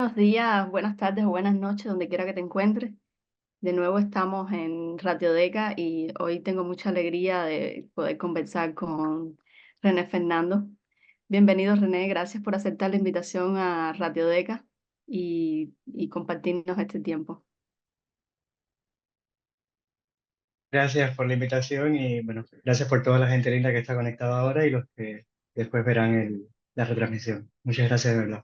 Buenos días, buenas tardes o buenas noches, donde quiera que te encuentres. De nuevo estamos en Radiodeca y hoy tengo mucha alegría de poder conversar con René Fernando. Bienvenido, René, gracias por aceptar la invitación a Radiodeca y compartirnos este tiempo. Gracias por la invitación y bueno, gracias por toda la gente linda que está conectada ahora y los que después verán la retransmisión. Muchas gracias de verdad.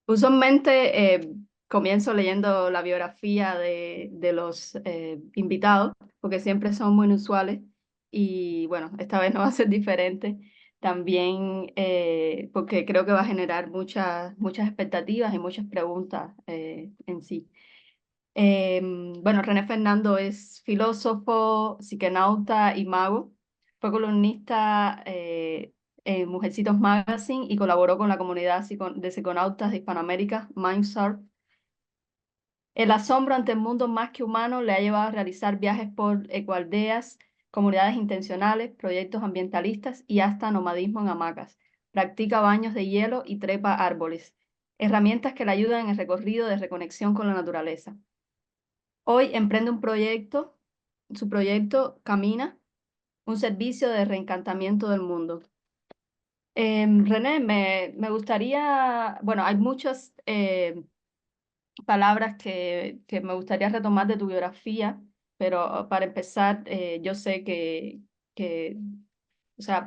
Usualmente comienzo leyendo la biografía de los invitados, porque siempre son muy inusuales y bueno, esta vez no va a ser diferente. También porque creo que va a generar muchas expectativas y muchas preguntas en sí. Bueno, René Fernando es filósofo, psiconauta y mago. Fue columnista en Mujercitos Magazine y colaboró con la comunidad de psiconautas de Hispanoamérica, Mindsarc. El asombro ante el mundo más que humano le ha llevado a realizar viajes por ecoaldeas, comunidades intencionales, proyectos ambientalistas y hasta nomadismo en hamacas. Practica baños de hielo y trepa árboles, herramientas que le ayudan en el recorrido de reconexión con la naturaleza. Hoy emprende su proyecto Camina, un servicio de reencantamiento del mundo. René, me gustaría, bueno, hay muchas palabras que me gustaría retomar de tu biografía, pero para empezar, yo sé que o sea,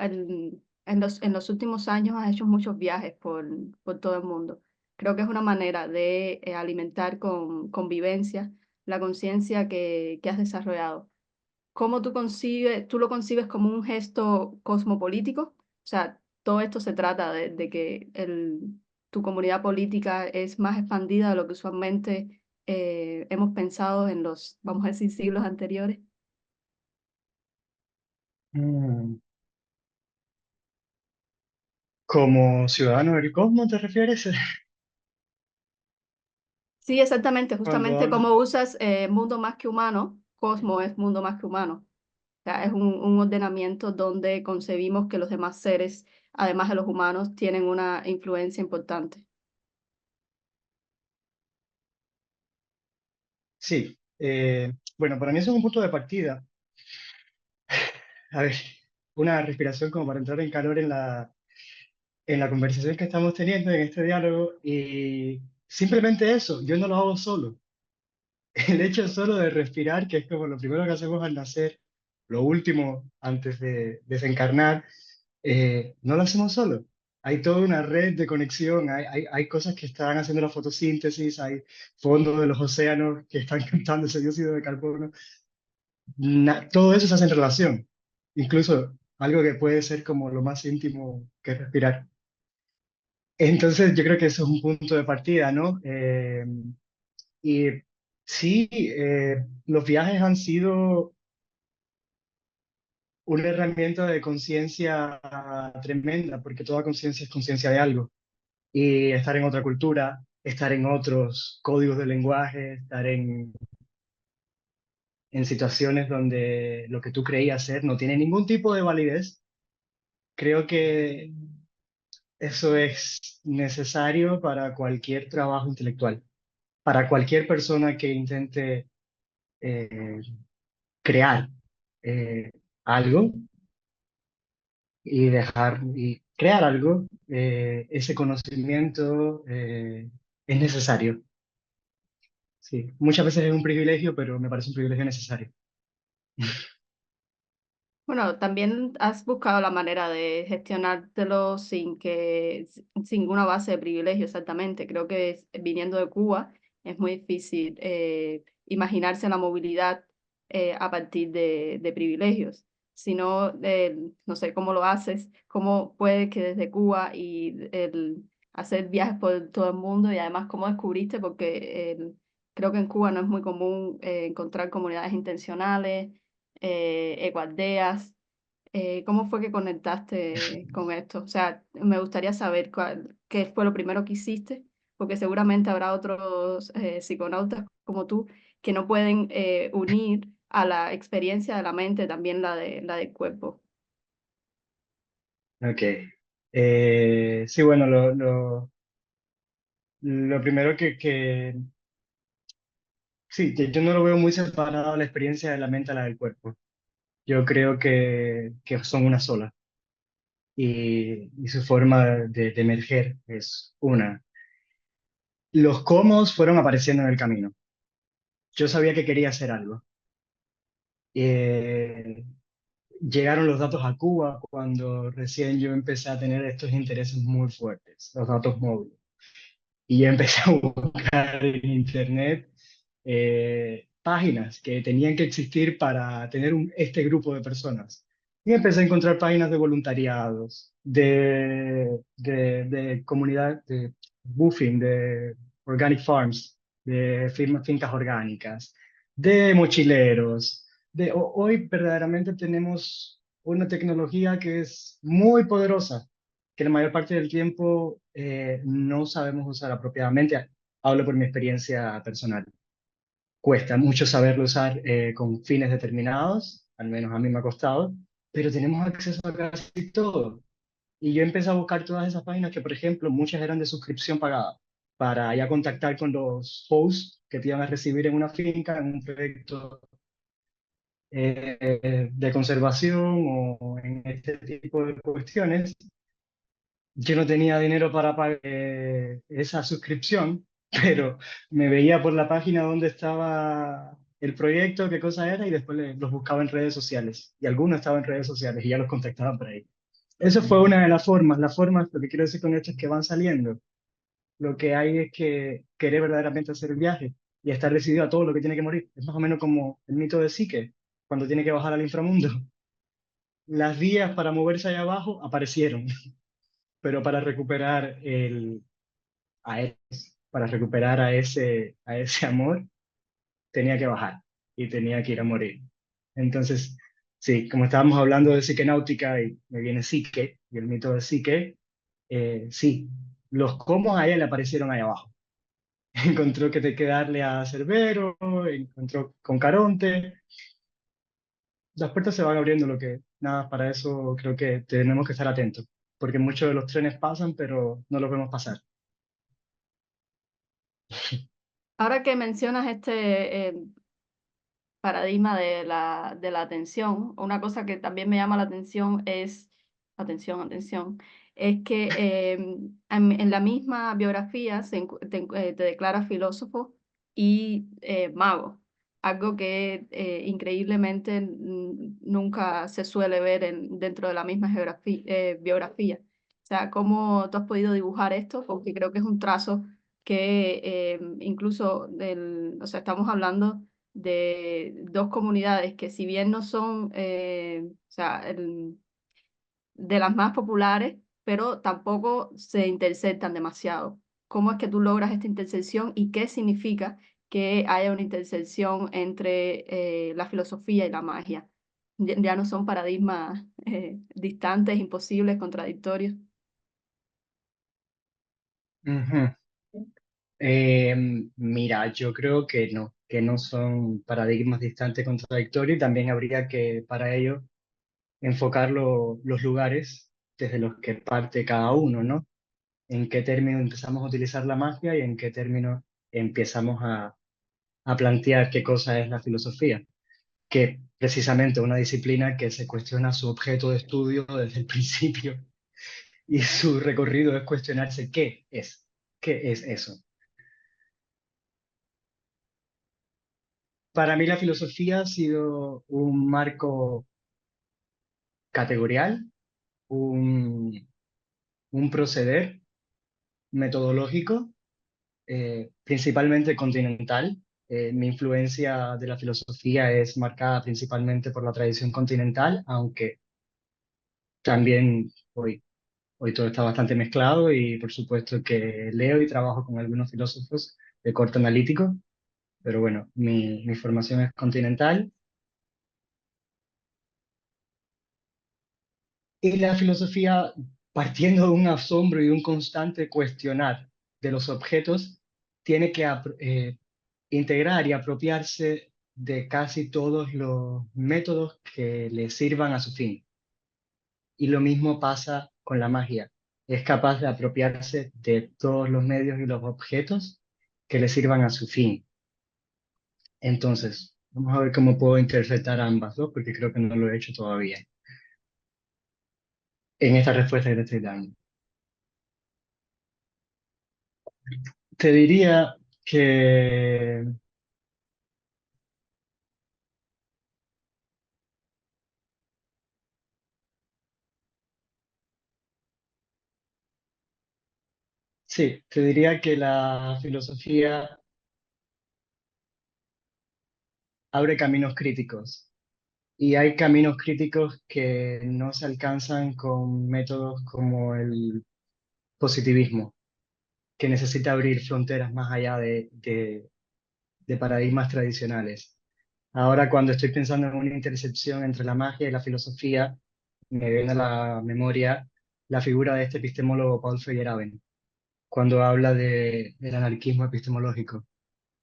en los últimos años has hecho muchos viajes por todo el mundo. Creo que es una manera de alimentar con vivencia la conciencia que has desarrollado. ¿Cómo tú lo concibes como un gesto cosmopolítico? O sea, todo esto se trata de que tu comunidad política es más expandida de lo que usualmente hemos pensado en los, vamos a decir, siglos anteriores. Mm, ¿Como ciudadano del cosmos te refieres? Sí, exactamente, Cuando justamente hablas. como usas mundo más que humano, cosmo es mundo más que humano. O sea, es un ordenamiento donde concebimos que los demás seres, además de los humanos, tienen una influencia importante. Sí, bueno, para mí eso es un punto de partida. A ver, una respiración como para entrar en calor en la conversación que estamos teniendo, en este diálogo, y simplemente eso, yo no lo hago solo. El hecho solo de respirar, que es como lo primero que hacemos al nacer, lo último antes de desencarnar, no lo hacemos solo. Hay toda una red de conexión, hay cosas que están haciendo la fotosíntesis, hay fondos de los océanos que están captando ese dióxido de carbono. Todo eso se hace en relación, incluso algo que puede ser como lo más íntimo que es respirar. Entonces yo creo que eso es un punto de partida, ¿no? Y sí, los viajes han sido una herramienta de conciencia tremenda, porque toda conciencia es conciencia de algo. Y estar en otra cultura, estar en otros códigos de lenguaje, estar en situaciones donde lo que tú creías ser no tiene ningún tipo de validez, creo que eso es necesario para cualquier trabajo intelectual, para cualquier persona que intente eh, crear algo y crear algo, ese conocimiento es necesario. Sí, muchas veces es un privilegio, pero me parece un privilegio necesario. Bueno, también has buscado la manera de gestionártelo sin una base de privilegio, exactamente. Creo que viniendo de Cuba es muy difícil imaginarse la movilidad a partir de privilegios. Si no, no sé cómo lo haces, cómo puedes que desde Cuba hacer viajes por todo el mundo y además cómo descubriste, porque creo que en Cuba no es muy común encontrar comunidades intencionales ecoaldeas. ¿Cómo fue que conectaste con esto? O sea, me gustaría saber qué fue lo primero que hiciste, porque seguramente habrá otros psiconautas como tú que no pueden unir a la experiencia de la mente también la del cuerpo. Ok. Sí, bueno, Lo primero sí, que yo no lo veo muy separado la experiencia de la mente a la del cuerpo. Yo creo que son una sola y su forma de emerger es una. Los cómo fueron apareciendo en el camino. Yo sabía que quería hacer algo. Eh, Llegaron los datos a Cuba cuando recién yo empecé a tener estos intereses muy fuertes, los datos móviles. Y yo empecé a buscar en internet páginas que tenían que existir para tener este grupo de personas. Y empecé a encontrar páginas de voluntariados, de comunidad, de buffing, de organic farms, de fincas orgánicas, de mochileros. Hoy verdaderamente tenemos una tecnología que es muy poderosa que la mayor parte del tiempo no sabemos usar apropiadamente. Hablo por mi experiencia personal. Cuesta mucho saberlo usar con fines determinados, al menos a mí me ha costado, pero tenemos acceso a casi todo. Y yo empecé a buscar todas esas páginas que, por ejemplo, muchas eran de suscripción pagada, para ya contactar con los hosts que te iban a recibir en una finca, en un proyecto de conservación o en este tipo de cuestiones. Yo no tenía dinero para pagar esa suscripción, pero me veía por la página donde estaba el proyecto, qué cosa era, y después los buscaba en redes sociales. Y algunos estaban en redes sociales y ya los contactaba por ahí. Eso fue una de las formas. Las formas, lo que quiero decir con esto es que van saliendo. Lo que hay es que querer verdaderamente hacer el viaje y estar decidido a todo lo que tiene que morir. Es más o menos como el mito de Psique, cuando tiene que bajar al inframundo. Las vías para moverse allá abajo aparecieron, pero para recuperar a él, para recuperar a ese amor, tenía que bajar y tenía que ir a morir. Entonces, sí, como estábamos hablando de psique náutica y me viene Psique y el mito de Psique, sí, los cómo a él le aparecieron ahí abajo. Encontró que te que darle a Cerbero, encontró con Caronte. Las puertas se van abriendo, lo que nada, para eso creo que tenemos que estar atentos, porque muchos de los trenes pasan, pero no los vemos pasar. Ahora que mencionas este paradigma de la atención, una cosa que también me llama la atención es, atención, es que en la misma biografía te declara filósofo y mago, algo que increíblemente nunca se suele ver dentro de la misma biografía. O sea, ¿cómo tú has podido dibujar esto? Porque creo que es un trazo que incluso o sea, estamos hablando de dos comunidades que si bien no son o sea, de las más populares, pero tampoco se intersectan demasiado. ¿Cómo es que tú logras esta intersección y qué significa que haya una intersección entre la filosofía y la magia? Ya no son paradigmas distantes, imposibles, contradictorios. Ujú. Mira, yo creo que no son paradigmas distantes contradictorios y también habría que, para ello, enfocar los lugares desde los que parte cada uno, ¿no? En qué término empezamos a utilizar la magia y en qué término empezamos a plantear qué cosa es la filosofía, que precisamente una disciplina que se cuestiona su objeto de estudio desde el principio y su recorrido es cuestionarse qué es eso. Para mí la filosofía ha sido un marco categorial, un, un proceder metodológico, principalmente continental. Mi influencia de la filosofía es marcada principalmente por la tradición continental, aunque también hoy todo está bastante mezclado y por supuesto que leo y trabajo con algunos filósofos de corte analítico, pero bueno, mi formación es continental. Y la filosofía, partiendo de un asombro y un constante cuestionar de los objetos, tiene que integrar y apropiarse de casi todos los métodos que le sirvan a su fin. Y lo mismo pasa con la magia. es capaz de apropiarse de todos los medios y los objetos que le sirvan a su fin. Entonces, vamos a ver cómo puedo interpretar ambas dos, porque creo que no lo he hecho todavía en esta respuesta que te estoy dando. Te diría que sí, te diría que la filosofía abre caminos críticos y hay caminos críticos que no se alcanzan con métodos como el positivismo, que necesita abrir fronteras más allá de paradigmas tradicionales. Ahora, cuando estoy pensando en una intersección entre la magia y la filosofía, me viene a la memoria la figura de este epistemólogo Paul Feyerabend, cuando habla del anarquismo epistemológico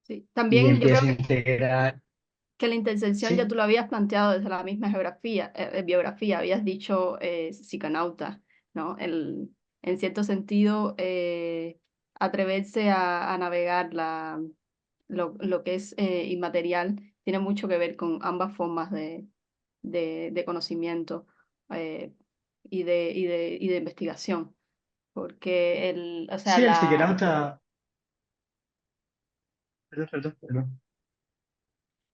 Sí. y También yo creo empieza a integrar, que la intersección ya tú sí, lo habías planteado desde la misma geografía, biografía, habías dicho psicanauta, ¿no? En cierto sentido, atreverse a navegar lo que es inmaterial tiene mucho que ver con ambas formas de conocimiento eh, y de investigación, porque o sea, sí, el psiquenauta, perdón.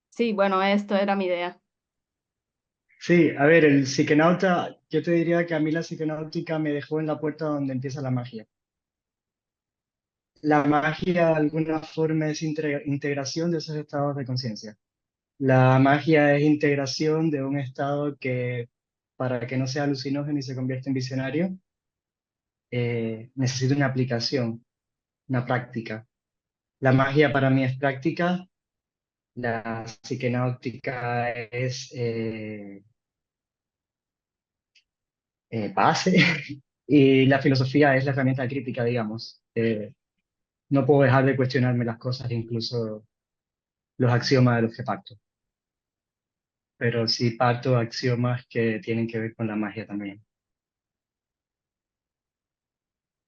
sí, bueno, esto era mi idea. Sí, a ver, el psiquenauta, yo te diría que a mí la psiquenáutica me dejó en la puerta donde empieza la magia. La magia de alguna forma es integración de esos estados de conciencia. La magia es integración de un estado que, para que no sea alucinógeno y se convierta en visionario, necesita una aplicación, una práctica. La magia para mí es práctica, la psiquenáutica es base y la filosofía es la herramienta crítica, digamos. No puedo dejar de cuestionarme las cosas, incluso los axiomas de los que parto, pero sí parto de axiomas que tienen que ver con la magia también.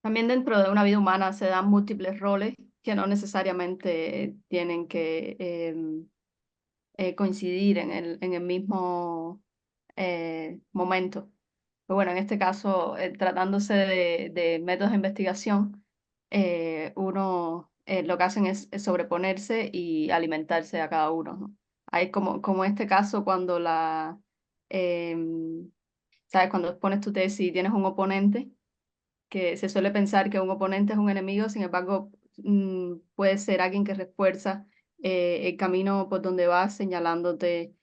También dentro de una vida humana se dan múltiples roles que no necesariamente tienen que coincidir en el mismo momento. Pero bueno, en este caso, tratándose de métodos de investigación, uno lo que hacen es sobreponerse y alimentarse a cada uno, ¿no? Hay como en este caso, cuando ¿sabes? Cuando expones tu tesis y tienes un oponente que se suele pensar que un oponente es un enemigo, sin embargo, puede ser alguien que refuerza el camino por donde vas, señalándote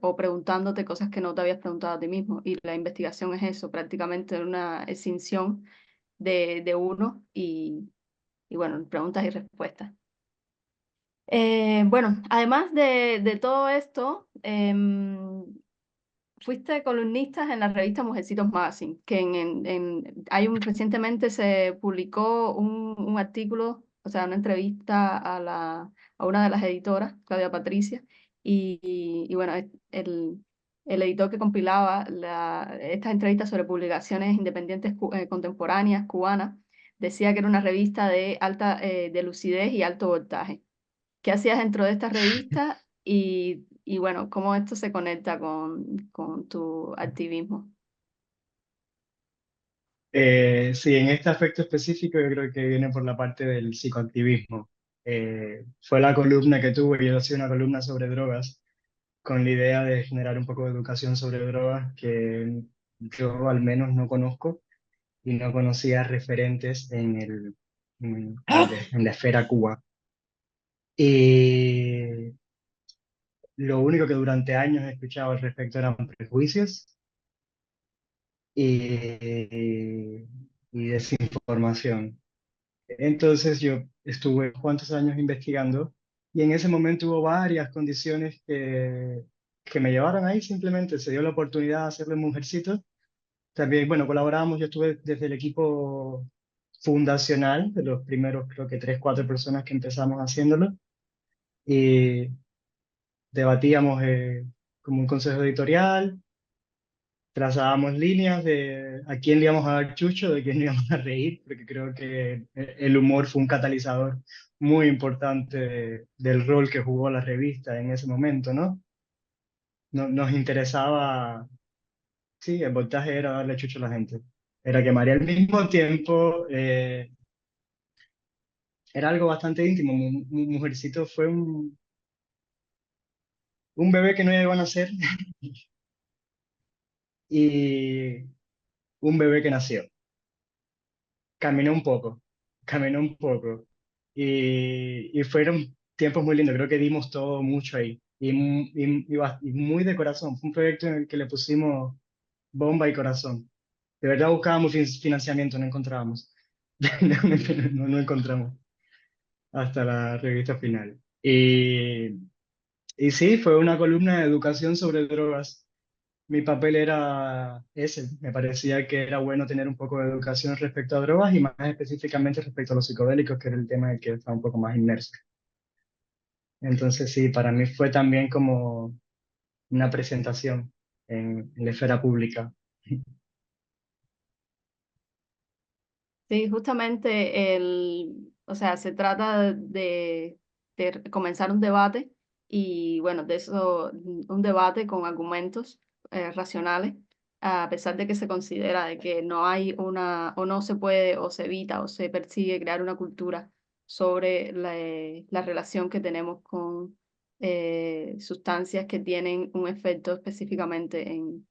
o preguntándote cosas que no te habías preguntado a ti mismo. Y la investigación es eso, prácticamente una extinción de uno y bueno, preguntas y respuestas. Bueno, además de todo esto, fuiste columnista en la revista Mujercitos Magazine, que recientemente se publicó un artículo, o sea, una entrevista a una de las editoras, Claudia Patricia, y bueno, el editor que compilaba estas entrevistas sobre publicaciones independientes contemporáneas cubanas, decía que era una revista de lucidez y alto voltaje. ¿Qué hacías dentro de esta revista? Y bueno, ¿cómo esto se conecta con tu activismo? Sí, en este aspecto específico yo creo que viene por la parte del psicoactivismo. Fue la columna que tuve, yo hacía una columna sobre drogas, con la idea de generar un poco de educación sobre drogas que yo al menos no conozco y no conocía referentes en la esfera Cuba. Y lo único que durante años he escuchado al respecto eran prejuicios y, y desinformación. Entonces yo estuve cuantos años investigando y en ese momento hubo varias condiciones que me llevaron ahí, simplemente se dio la oportunidad de hacerlo en Mujercitos. También, bueno, colaboramos, yo estuve desde el equipo fundacional, de los primeros creo que tres, cuatro personas que empezamos haciéndolo y debatíamos como un consejo editorial, trazábamos líneas de a quién le íbamos a dar chucho, de quién le íbamos a reír, porque creo que el humor fue un catalizador muy importante del rol que jugó la revista en ese momento, ¿no? Nos interesaba, sí, el voltaje era darle chucho a la gente. Era que María al mismo tiempo era algo bastante íntimo. Mujercito fue un bebé que no llegó a nacer y un bebé que nació. Caminó un poco, caminó un poco. Y fueron tiempos muy lindos, creo que dimos todo mucho ahí. Y muy de corazón, fue un proyecto en el que le pusimos bomba y corazón. De verdad buscábamos financiamiento, no encontrábamos. No encontramos hasta la revista final. Y sí, fue una columna de educación sobre drogas. Mi papel era ese. Me parecía que era bueno tener un poco de educación respecto a drogas y más específicamente respecto a los psicodélicos, que era el tema en el que estaba un poco más inmerso. Entonces sí, para mí fue también como una presentación en la esfera pública. Sí, justamente o sea, se trata de comenzar un debate y bueno, de eso, un debate con argumentos racionales, a pesar de que se considera de que no hay o no se puede, o se evita, o se persigue crear una cultura sobre la relación que tenemos con sustancias que tienen un efecto específicamente en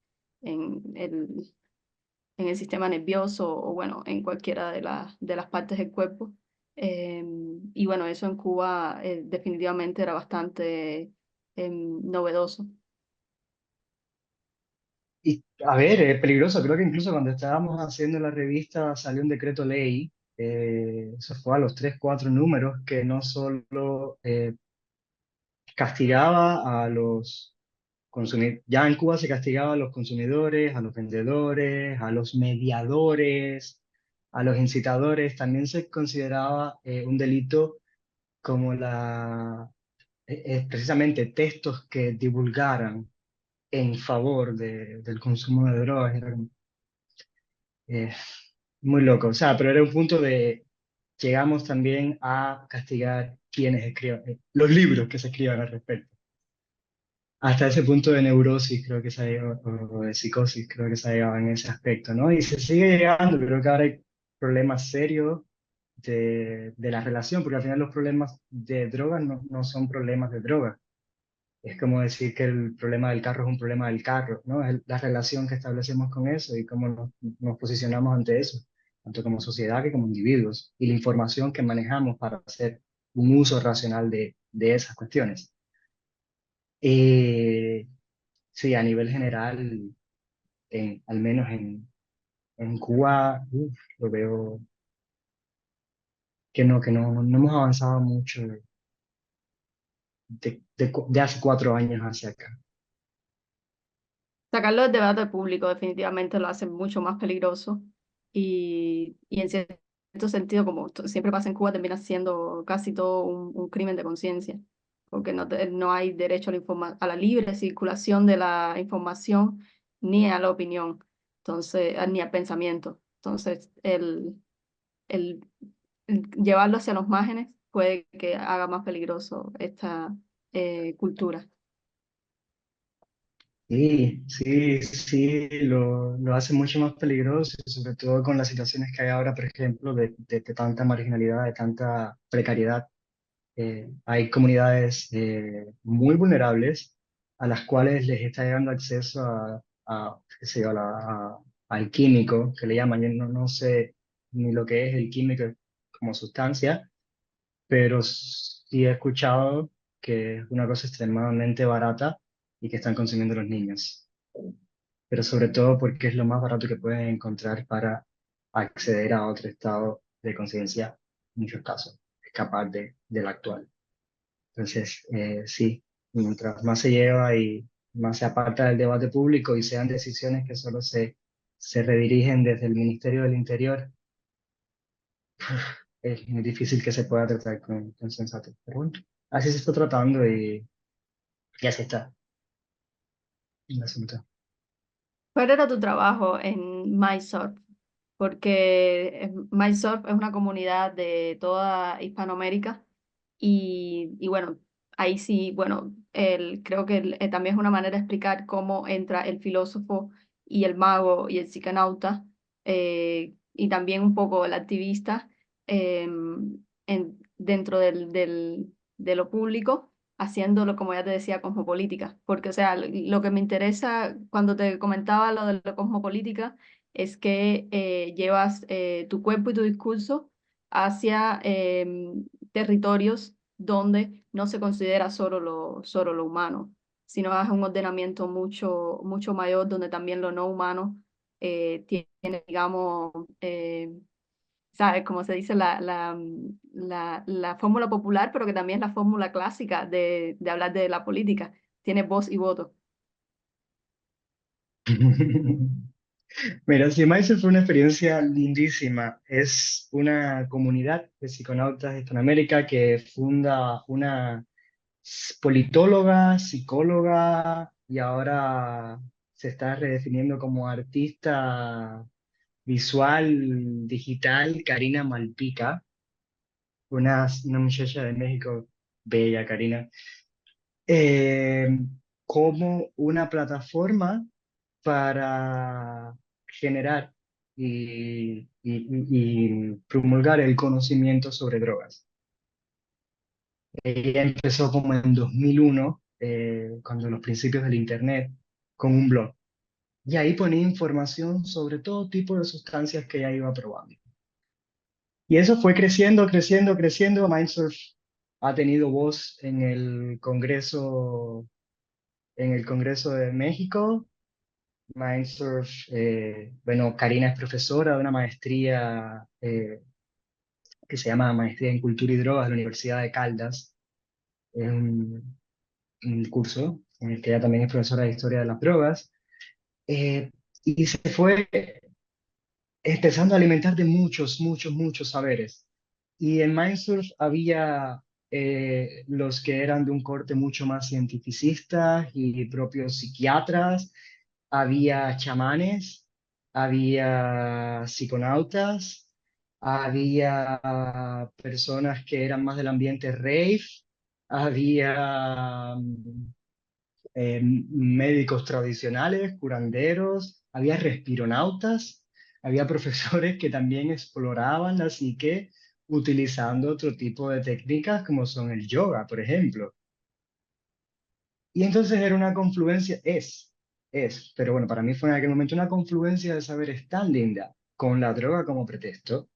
el sistema nervioso o bueno, en cualquiera de las partes del cuerpo. Eh, y bueno, eso en Cuba definitivamente era bastante novedoso. Y a ver, es peligroso. Creo que incluso cuando estábamos haciendo la revista salió un decreto ley, eso fue a los 3, 4 números, que no solo castigaba a los consumidores, ya en Cuba se castigaba a los consumidores, a los vendedores, a los mediadores, a los incitadores, también se consideraba un delito como precisamente textos que divulgaran en favor del consumo de drogas. Era como, eh, muy loco, o sea, pero era un punto de, llegamos también a castigar quienes escriban, los libros que se escriban al respecto. Hasta ese punto de neurosis creo que se ha llegado, o de psicosis creo que se ha llegado en ese aspecto, ¿no? Y se sigue llegando, creo que ahora hay problemas serios de la relación, porque al final los problemas de drogas no son problemas de drogas. Es como decir que el problema del carro es un problema del carro, ¿no? Es la relación que establecemos con eso y cómo nos posicionamos ante eso, tanto como sociedad que como individuos, y la información que manejamos para hacer un uso racional de esas cuestiones. Eh, sí, a nivel general, al menos en Cuba, lo veo que no hemos avanzado mucho de hace 4 años hacia acá. Sacarlo del debate público definitivamente lo hace mucho más peligroso y en cierto sentido, como siempre pasa en Cuba, termina siendo casi todo un crimen de conciencia, porque no hay derecho a a la libre circulación de la información ni a la opinión, entonces, ni al pensamiento. Entonces, el llevarlo hacia los márgenes puede que haga más peligroso esta cultura. Sí, sí, sí, lo hace mucho más peligroso, sobre todo con las situaciones que hay ahora, por ejemplo, de tanta marginalidad, de tanta precariedad. Hay comunidades muy vulnerables a las cuales les está llegando acceso qué sé yo, al químico, que le llaman. Yo no sé ni lo que es el químico como sustancia, pero sí he escuchado que es una cosa extremadamente barata y que están consumiendo los niños, pero sobre todo porque es lo más barato que pueden encontrar para acceder a otro estado de conciencia, en muchos casos, escapar del actual. Entonces, sí, mientras más se lleva y más se aparta del debate público y sean decisiones que solo se redirigen desde el Ministerio del Interior, es muy difícil que se pueda tratar con sensatez. Pero bueno, así se está tratando y así está el asunto. ¿Cuál era tu trabajo en MySurf? Porque MySurf es una comunidad de toda Hispanoamérica y bueno, ahí sí, bueno, creo que también es una manera de explicar cómo entra el filósofo y el mago y el psicanauta y también un poco el activista dentro de lo público haciéndolo, como ya te decía, cosmopolítica. Porque, o sea, lo que me interesa cuando te comentaba lo de la cosmopolítica es que llevas tu cuerpo y tu discurso hacia territorios donde no se considera solo lo humano, sino es un ordenamiento mucho mayor donde también lo no humano tiene, digamos, ¿sabes? Como se dice la fórmula popular, pero que también es la fórmula clásica de hablar de la política. Tiene voz y voto. Mira, sí, Mindset fue una experiencia lindísima. Es una comunidad de psiconautas de Hispanoamérica que funda una politóloga, psicóloga y ahora se está redefiniendo como artista visual digital, Karina Malpica, una muchacha de México, bella Karina, eh, como una plataforma para generar y promulgar el conocimiento sobre drogas. Ella empezó como en 2001, cuando los principios del Internet, con un blog. Y ahí ponía información sobre todo tipo de sustancias que ella iba probando. Y eso fue creciendo, creciendo, creciendo. Mindsurf ha tenido voz en el Congreso de México. Mindsurf, bueno, Karina es profesora de una maestría que se llama Maestría en Cultura y Drogas de la Universidad de Caldas. Es un curso en el que ella también es profesora de Historia de las Drogas. eh, y se fue empezando a alimentar de muchos, muchos, muchos saberes. Y en Mindsurf había los que eran de un corte mucho más cientificista y propios psiquiatras, había chamanes, había psiconautas, había personas que eran más del ambiente rave, había médicos tradicionales, curanderos, había respironautas, había profesores que también exploraban la psique utilizando otro tipo de técnicas como son el yoga, por ejemplo. Y entonces era una confluencia, pero bueno, para mí fue en aquel momento una confluencia de saberes tan linda, con la droga como pretexto.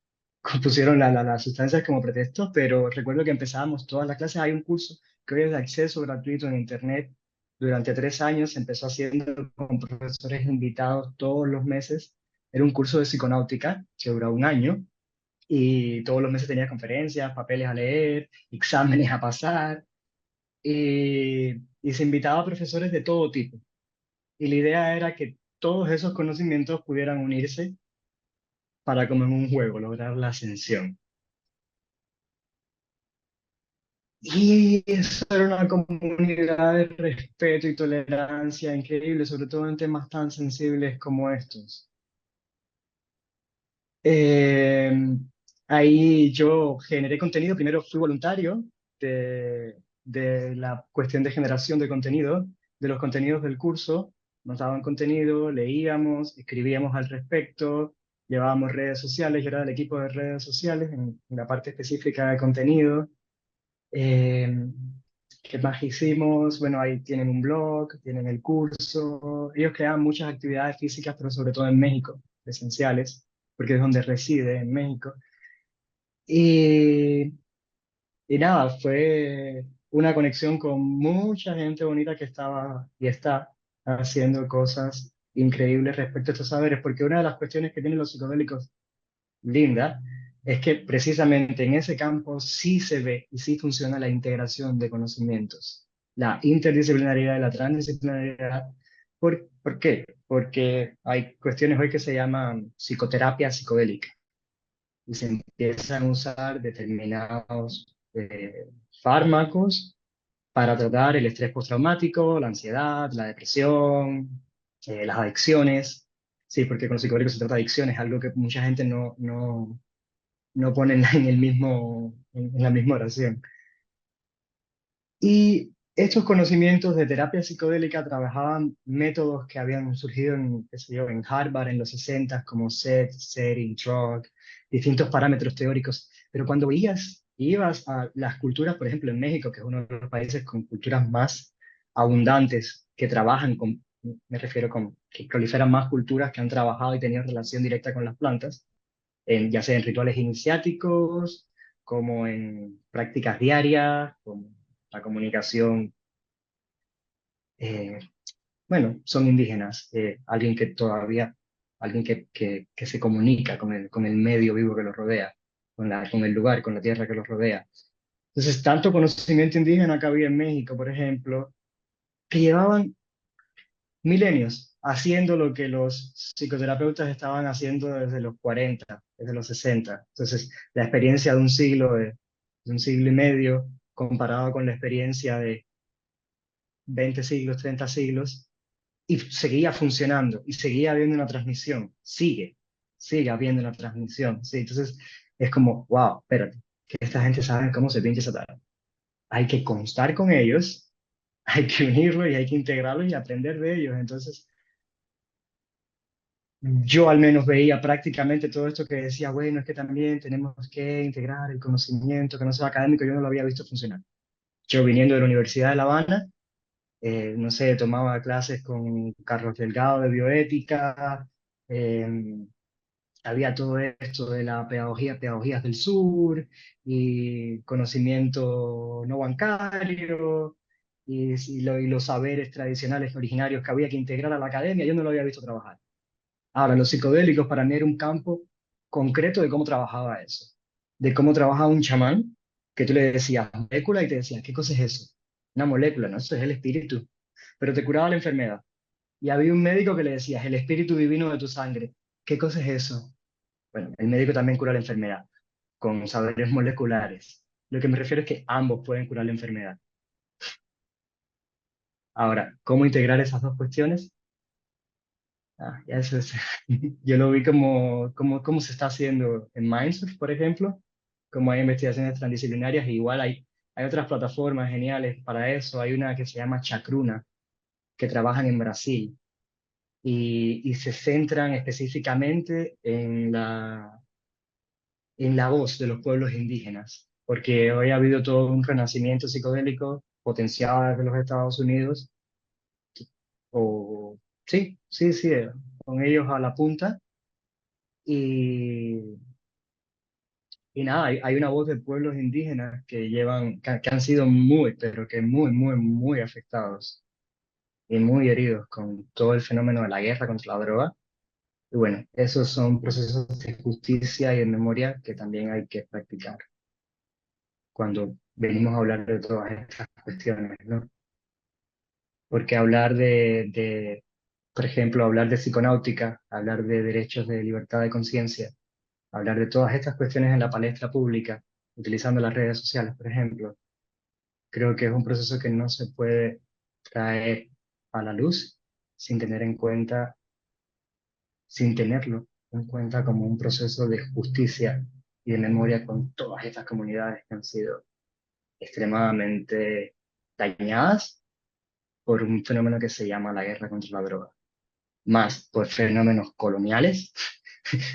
Pusieron las sustancias como pretexto, pero recuerdo que empezábamos todas las clases. Hay un curso que hoy es de acceso gratuito en Internet. Durante 3 años se empezó haciendo con profesores invitados todos los meses. Era un curso de psiconáutica que duraba un año y todos los meses tenía conferencias, papeles a leer, exámenes a pasar y se invitaba a profesores de todo tipo. Y la idea era que todos esos conocimientos pudieran unirse para, como en un juego, lograr la ascensión. Y eso era una comunidad de respeto y tolerancia increíble, sobre todo en temas tan sensibles como estos. Eh, Ahí yo generé contenido, primero fui voluntario de la cuestión de generación de contenido, de los contenidos del curso, nos daban contenido, leíamos, escribíamos al respecto, llevábamos redes sociales, yo era del equipo de redes sociales en la parte específica de contenido. Eh, ¿Qué más hicimos? Bueno, ahí tienen un blog, tienen el curso. Ellos crean muchas actividades físicas, pero sobre todo en México, esenciales, porque es donde reside, en México. Y, y nada, fue una conexión con mucha gente bonita que estaba y está haciendo cosas increíbles respecto a estos saberes, porque una de las cuestiones que tienen los psicodélicos linda es que precisamente en ese campo sí se ve y sí funciona la integración de conocimientos, la interdisciplinariedad y la transdisciplinariedad. ¿Por qué? Porque hay cuestiones hoy que se llaman psicoterapia psicodélica y se empiezan a usar determinados fármacos para tratar el estrés postraumático, la ansiedad, la depresión, las adicciones, sí, porque con los psicodélicos se trata de adicciones, algo que mucha gente no pone en el mismo, en la misma oración. Y estos conocimientos de terapia psicodélica trabajaban métodos que habían surgido en, qué sé yo, en Harvard en los 60, como SET, setting, drug, distintos parámetros teóricos. Pero cuando ibas a las culturas, por ejemplo, en México, que es uno de los países con culturas más abundantes, que trabajan con, me refiero con, que proliferan más culturas que han trabajado y tenido relación directa con las plantas, ya sea en rituales iniciáticos, como en prácticas diarias, como la comunicación, eh, bueno, son indígenas, alguien que se comunica con el medio vivo que los rodea, con el lugar, con la tierra que los rodea. Entonces, tanto conocimiento indígena que había en México, por ejemplo, que llevaban milenios haciendo lo que los psicoterapeutas estaban haciendo desde los 40, desde los 60. Entonces, la experiencia de un siglo y medio comparado con la experiencia de 20 siglos, 30 siglos, y seguía funcionando, y seguía habiendo una transmisión, sigue habiendo una transmisión, ¿sí? Entonces, es como, wow, espérate, que esta gente sabe cómo se pinche esa tarea. Hay que constar con ellos, hay que unirlos y hay que integrarlos y aprender de ellos. Entonces, yo al menos veía prácticamente todo esto que decía, bueno, es que también tenemos que integrar el conocimiento que no sea académico, yo no lo había visto funcionar. Yo viniendo de la Universidad de La Habana, no sé, tomaba clases con Carlos Delgado de bioética, eh, había todo esto de la pedagogía, pedagogías del sur y conocimiento no bancario y los saberes tradicionales originarios que había que integrar a la academia, yo no lo había visto trabajar. Ahora, los psicodélicos para mí era un campo concreto de cómo trabajaba eso, de cómo trabajaba un chamán, que tú le decías molécula y te decía, ¿qué cosa es eso? Una molécula, ¿no? Eso es el espíritu, pero te curaba la enfermedad. Y había un médico que le decía, el espíritu divino de tu sangre, ¿qué cosa es eso? Bueno, el médico también cura la enfermedad con saberes moleculares. Lo que me refiero es que ambos pueden curar la enfermedad. Ahora, ¿cómo integrar esas dos cuestiones? Ya eso es, yo lo vi como se está haciendo en Mindsurf, por ejemplo, como hay investigaciones transdisciplinarias, e igual hay otras plataformas geniales para eso. Hay una que se llama Chacruna, que trabajan en Brasil y se centran específicamente en la voz de los pueblos indígenas, porque hoy ha habido todo un renacimiento psicodélico potenciado desde los Estados Unidos, o sí, con ellos a la punta. Y, y nada, hay una voz de pueblos indígenas que que han sido muy, pero que muy afectados y muy heridos con todo el fenómeno de la guerra contra la droga. Y bueno, esos son procesos de justicia y de memoria que también hay que practicar cuando venimos a hablar de todas estas cuestiones, ¿no? Porque hablar por ejemplo, hablar de psiconáutica, hablar de derechos de libertad de conciencia, hablar de todas estas cuestiones en la palestra pública, utilizando las redes sociales, por ejemplo, creo que es un proceso que no se puede traer a la luz sin tener en cuenta, sin tenerlo en cuenta como un proceso de justicia y de memoria con todas estas comunidades que han sido extremadamente dañadas por un fenómeno que se llama la guerra contra la droga, más por fenómenos coloniales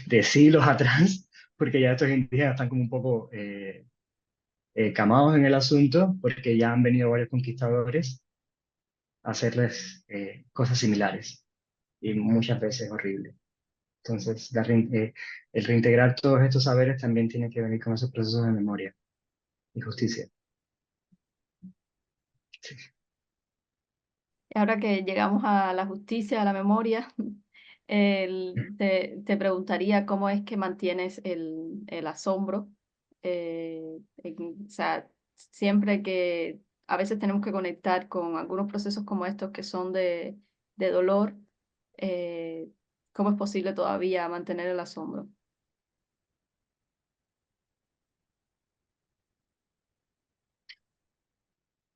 de siglos atrás, porque ya estos indígenas están como un poco camados en el asunto, porque ya han venido varios conquistadores a hacerles cosas similares y muchas veces horribles. Entonces, el reintegrar todos estos saberes también tiene que venir con esos procesos de memoria y justicia. Sí. Ahora que llegamos a la justicia, a la memoria, te preguntaría cómo es que mantienes el asombro. O sea, siempre que a veces tenemos que conectar con algunos procesos como estos que son de dolor, eh, ¿cómo es posible todavía mantener el asombro?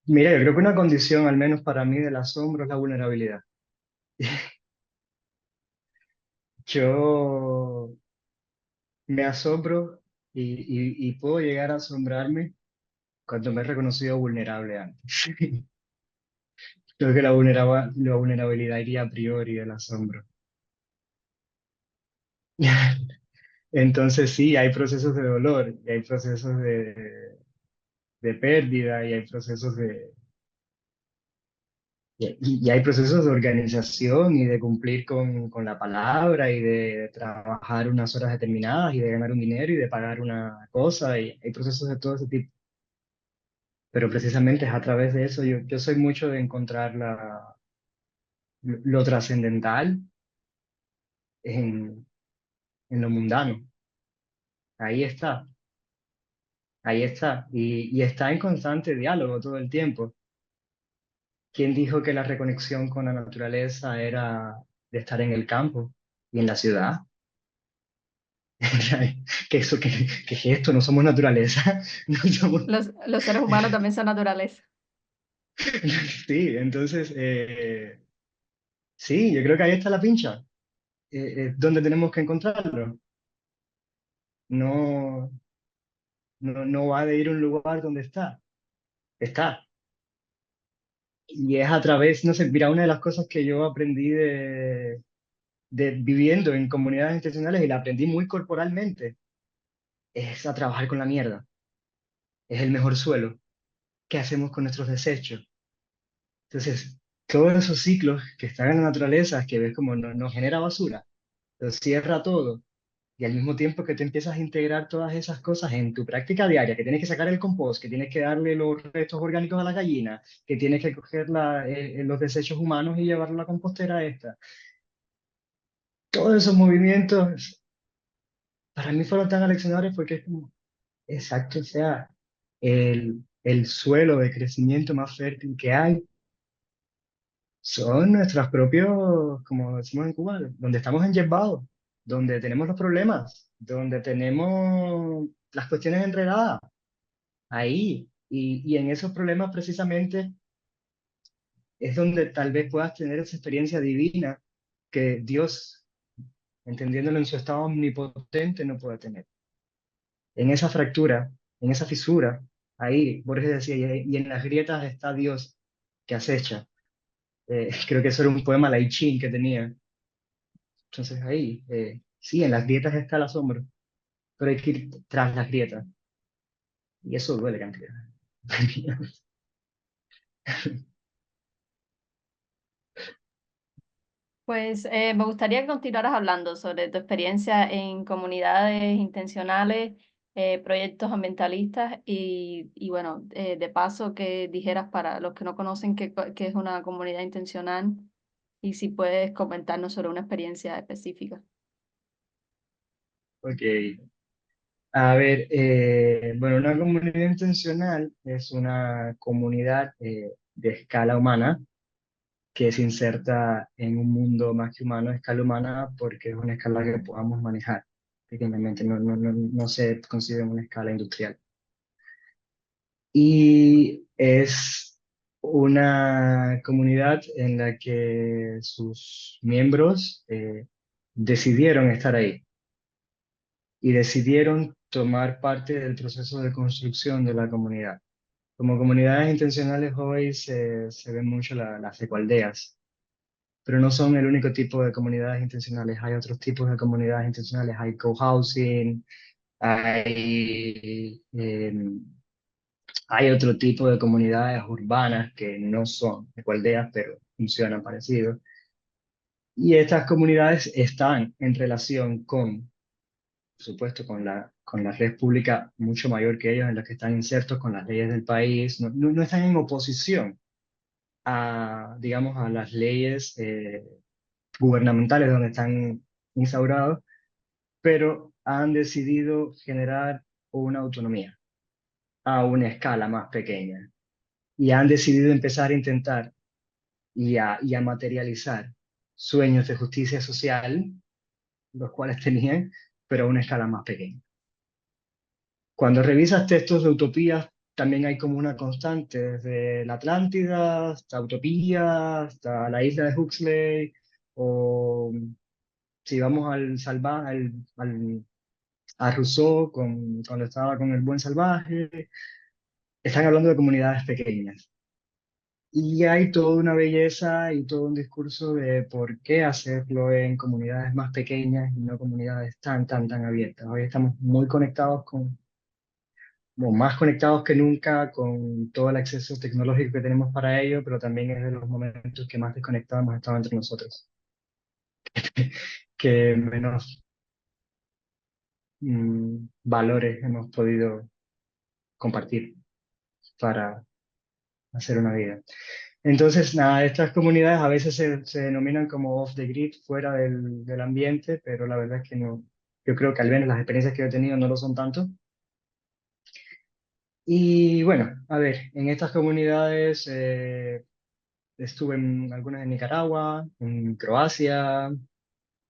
Mira, yo creo que una condición, al menos para mí, del asombro es la vulnerabilidad. Yo me asombro y puedo llegar a asombrarme cuando me he reconocido vulnerable antes. Creo que la vulnerabilidad iría a priori del asombro. Entonces sí, hay procesos de dolor, y hay procesos de pérdida, y hay procesos y hay procesos de organización y de cumplir con la palabra y de trabajar unas horas determinadas y de ganar un dinero y de pagar una cosa, y hay procesos de todo ese tipo. Pero precisamente es a través de eso, yo soy mucho de encontrar lo trascendental en, en lo mundano. Ahí está, ahí está. Y está en constante diálogo todo el tiempo. ¿Quién dijo que la reconexión con la naturaleza era de estar en el campo y en la ciudad? ¿Qué es esto? No somos naturaleza. No somos... Los seres humanos también son naturaleza. Sí, entonces, sí, yo creo que ahí está la pincha, donde tenemos que encontrarlo. No, no va de ir a un lugar donde está. Y es a través, no sé, mira, una de las cosas que yo aprendí de viviendo en comunidades intencionales y la aprendí muy corporalmente, es a trabajar con la mierda. Es el mejor suelo. ¿Qué hacemos con nuestros desechos? Entonces, todos esos ciclos que están en la naturaleza, que ves como no genera basura, lo cierra todo, y al mismo tiempo que te empiezas a integrar todas esas cosas en tu práctica diaria, que tienes que sacar el compost, que tienes que darle los restos orgánicos a la gallina, que tienes que coger los desechos humanos y llevarlo a la compostera esta. Todos esos movimientos para mí fueron tan aleccionadores porque es como, exacto, o sea, el suelo de crecimiento más fértil que hay son nuestros propios, como decimos en Cuba, donde estamos enyesbados, donde tenemos los problemas, donde tenemos las cuestiones enredadas, ahí. Y en esos problemas precisamente es donde tal vez puedas tener esa experiencia divina que Dios, entendiéndolo en su estado omnipotente, no puede tener. En esa fractura, en esa fisura, ahí, Borges decía, y en las grietas está Dios que acecha. Creo que eso era un poema laichín que tenía. Entonces ahí, sí, en las grietas está el asombro, pero hay que ir tras las grietas. Y eso duele cantidad. Pues me gustaría que continuaras hablando sobre tu experiencia en comunidades intencionales, proyectos ambientalistas y bueno, de paso que dijeras para los que no conocen qué es una comunidad intencional y si puedes comentarnos sobre una experiencia específica. Ok. A ver, bueno, una comunidad intencional es una comunidad de escala humana que se inserta en un mundo más que humano, escala humana, porque es una escala que podamos manejar pequeñamente, no se considera una escala industrial. Y es una comunidad en la que sus miembros decidieron estar ahí y decidieron tomar parte del proceso de construcción de la comunidad. Como comunidades intencionales hoy se ven mucho las ecoaldeas, pero no son el único tipo de comunidades intencionales. Hay otros tipos de comunidades intencionales. Hay cohousing, hay otro tipo de comunidades urbanas que no son ecoaldeas, pero funcionan parecido. Y estas comunidades están en relación con, por supuesto, con la red pública mucho mayor que ellos, en la que están insertos con las leyes del país. No están en oposición a, digamos, a las leyes gubernamentales donde están instaurados, pero han decidido generar una autonomía a una escala más pequeña y han decidido empezar a intentar y a materializar sueños de justicia social, los cuales tenían, pero a una escala más pequeña. Cuando revisas textos de utopías, también hay como una constante, desde la Atlántida hasta Utopía, hasta la isla de Huxley, o si vamos a Rousseau cuando estaba con el buen salvaje, están hablando de comunidades pequeñas. Y hay toda una belleza y todo un discurso de por qué hacerlo en comunidades más pequeñas y no comunidades tan abiertas. Hoy estamos muy conectados o más conectados que nunca con todo el acceso tecnológico que tenemos para ello, pero también es de los momentos que más desconectados hemos estado entre nosotros, que menos valores hemos podido compartir para hacer una vida. Entonces, nada, estas comunidades a veces se denominan como off the grid, fuera del ambiente, pero la verdad es que no. Yo creo que al menos las experiencias que he tenido no lo son tanto. Y bueno, a ver, en estas comunidades estuve en algunas en Nicaragua, en Croacia,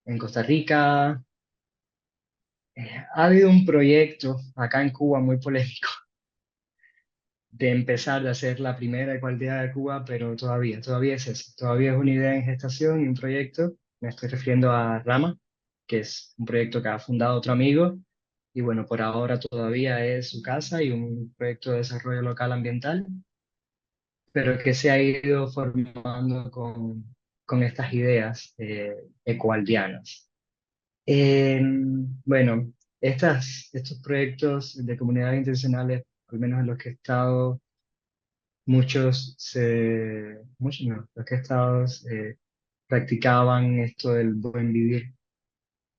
en Costa Rica. Ha habido un proyecto acá en Cuba muy polémico de empezar a hacer la primera ecualidad de Cuba, pero todavía es eso, todavía es una idea en gestación y un proyecto. Me estoy refiriendo a Rama, que es un proyecto que ha fundado otro amigo, y bueno, por ahora todavía es su casa y un proyecto de desarrollo local ambiental, pero que se ha ido formando con estas ideas ecoaldeanas. Bueno, estos proyectos de comunidades intencionales, al menos en los que he estado, muchos no, los que he estado practicaban esto del buen vivir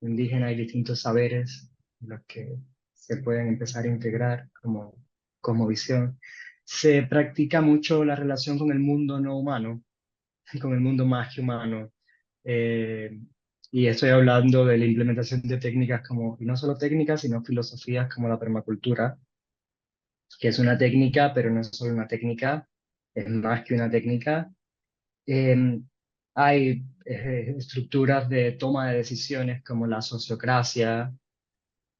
indígena y distintos saberes, los que se pueden empezar a integrar como visión. Se practica mucho la relación con el mundo no humano, con el mundo más que humano. eh, y estoy hablando de la implementación de técnicas como, y no solo técnicas, sino filosofías como la permacultura, que es una técnica, pero no es solo una técnica, es más que una técnica. Eh, Hay estructuras de toma de decisiones como la sociocracia.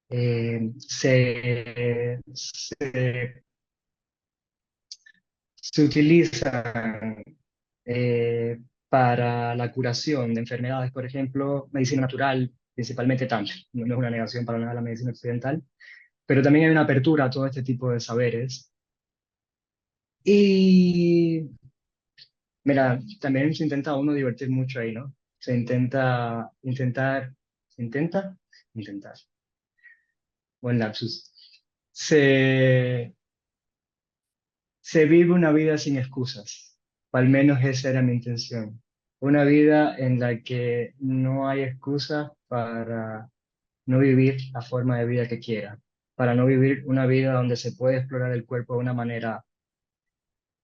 Se utilizan para la curación de enfermedades, por ejemplo, medicina natural, principalmente tanto. No es una negación para nada a la medicina occidental, pero también hay una apertura a todo este tipo de saberes. Y mira, también se intenta uno divertir mucho ahí, ¿no? Se intenta, intentar, buen lapsus. Se, se vive una vida sin excusas, o al menos esa era mi intención. Una vida en la que no hay excusas para no vivir la forma de vida que quiera, para no vivir una vida donde se puede explorar el cuerpo de una manera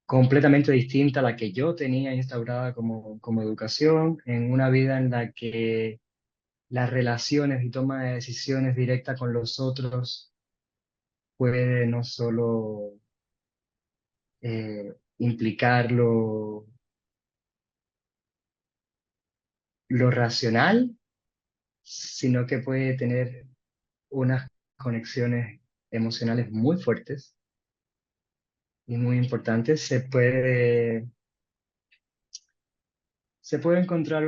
completamente distinta a la que yo tenía instaurada como educación, en una vida en la que las relaciones y toma de decisiones directas con los otros puede no solo implicar lo racional, sino que puede tener unas conexiones emocionales muy fuertes y muy importantes. Se puede encontrar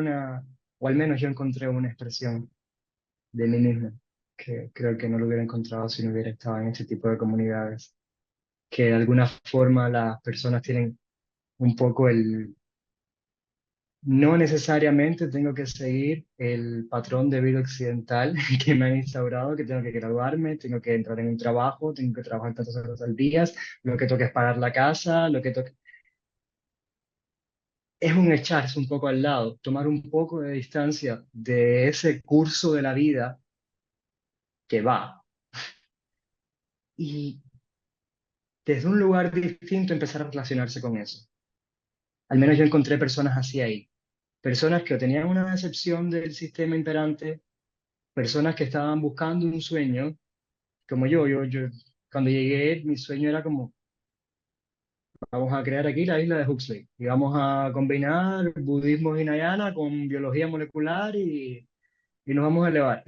o al menos yo encontré una expresión de mí mismo, que creo que no lo hubiera encontrado si no hubiera estado en este tipo de comunidades, que de alguna forma las personas tienen un poco no necesariamente tengo que seguir el patrón de vida occidental que me han instaurado, que tengo que graduarme, tengo que entrar en un trabajo, tengo que trabajar tantas horas al día, lo que toca es pagar la casa, lo que toca es un echarse un poco al lado, tomar un poco de distancia de ese curso de la vida que va y desde un lugar distinto empezar a relacionarse con eso. Al menos yo encontré personas así ahí, personas que o tenían una decepción del sistema imperante, personas que estaban buscando un sueño, como yo cuando llegué, mi sueño era como, vamos a crear aquí la isla de Huxley y vamos a combinar budismo hinayana con biología molecular y nos vamos a elevar.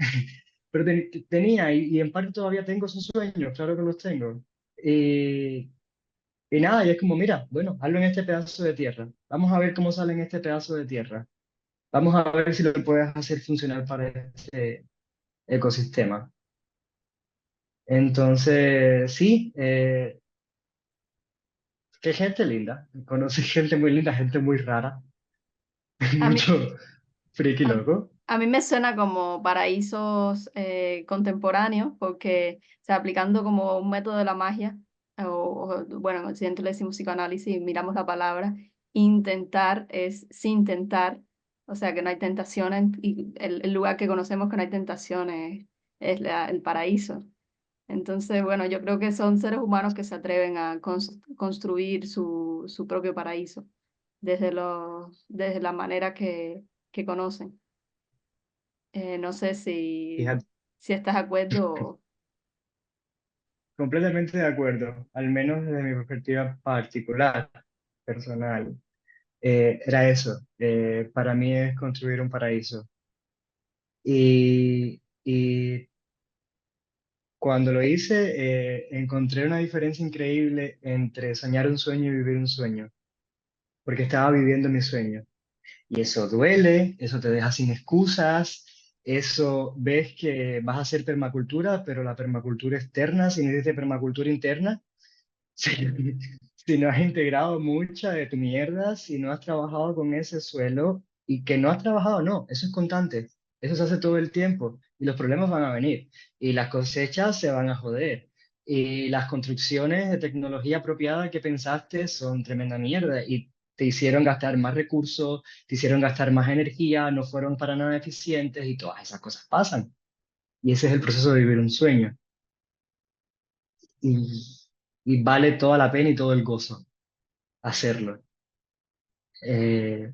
Pero tenía, y en parte todavía tengo esos sueños, claro que los tengo. Y, y nada, y es como, mira, bueno, hazlo en este pedazo de tierra. Vamos a ver cómo sale en este pedazo de tierra. vamos a ver si lo puedes hacer funcionar para este ecosistema. Entonces, sí, qué gente linda. Conocí gente muy linda, gente muy rara, A mí, mucho friki a, loco. a mí me suena como paraísos contemporáneos, porque, o sea, aplicando como un método de la magia, bueno, en Occidente le decimos psicoanálisis y miramos la palabra, intentar es sin tentar, o sea, que no hay tentaciones, y el lugar que conocemos que no hay tentaciones es el paraíso. Entonces, bueno, yo creo que son seres humanos que se atreven a construir su propio paraíso desde la manera que conocen. No sé Fíjate, si estás de acuerdo. completamente de acuerdo, al menos desde mi perspectiva particular, personal. Era eso, para mí es construir un paraíso. Y cuando lo hice, encontré una diferencia increíble entre soñar un sueño y vivir un sueño, porque estaba viviendo mi sueño. Y eso duele, eso te deja sin excusas, eso ves que vas a hacer permacultura, pero la permacultura externa, si no hiciste permacultura interna, si, si no has integrado mucha de tu mierda, si no has trabajado con ese suelo y que no has trabajado, no, eso es constante, eso se hace todo el tiempo y los problemas van a venir y las cosechas se van a joder y las construcciones de tecnología apropiada que pensaste son tremenda mierda y te hicieron gastar más recursos, te hicieron gastar más energía, no fueron para nada eficientes y todas esas cosas pasan. Y ese es el proceso de vivir un sueño y, y vale toda la pena y todo el gozo hacerlo. Eh,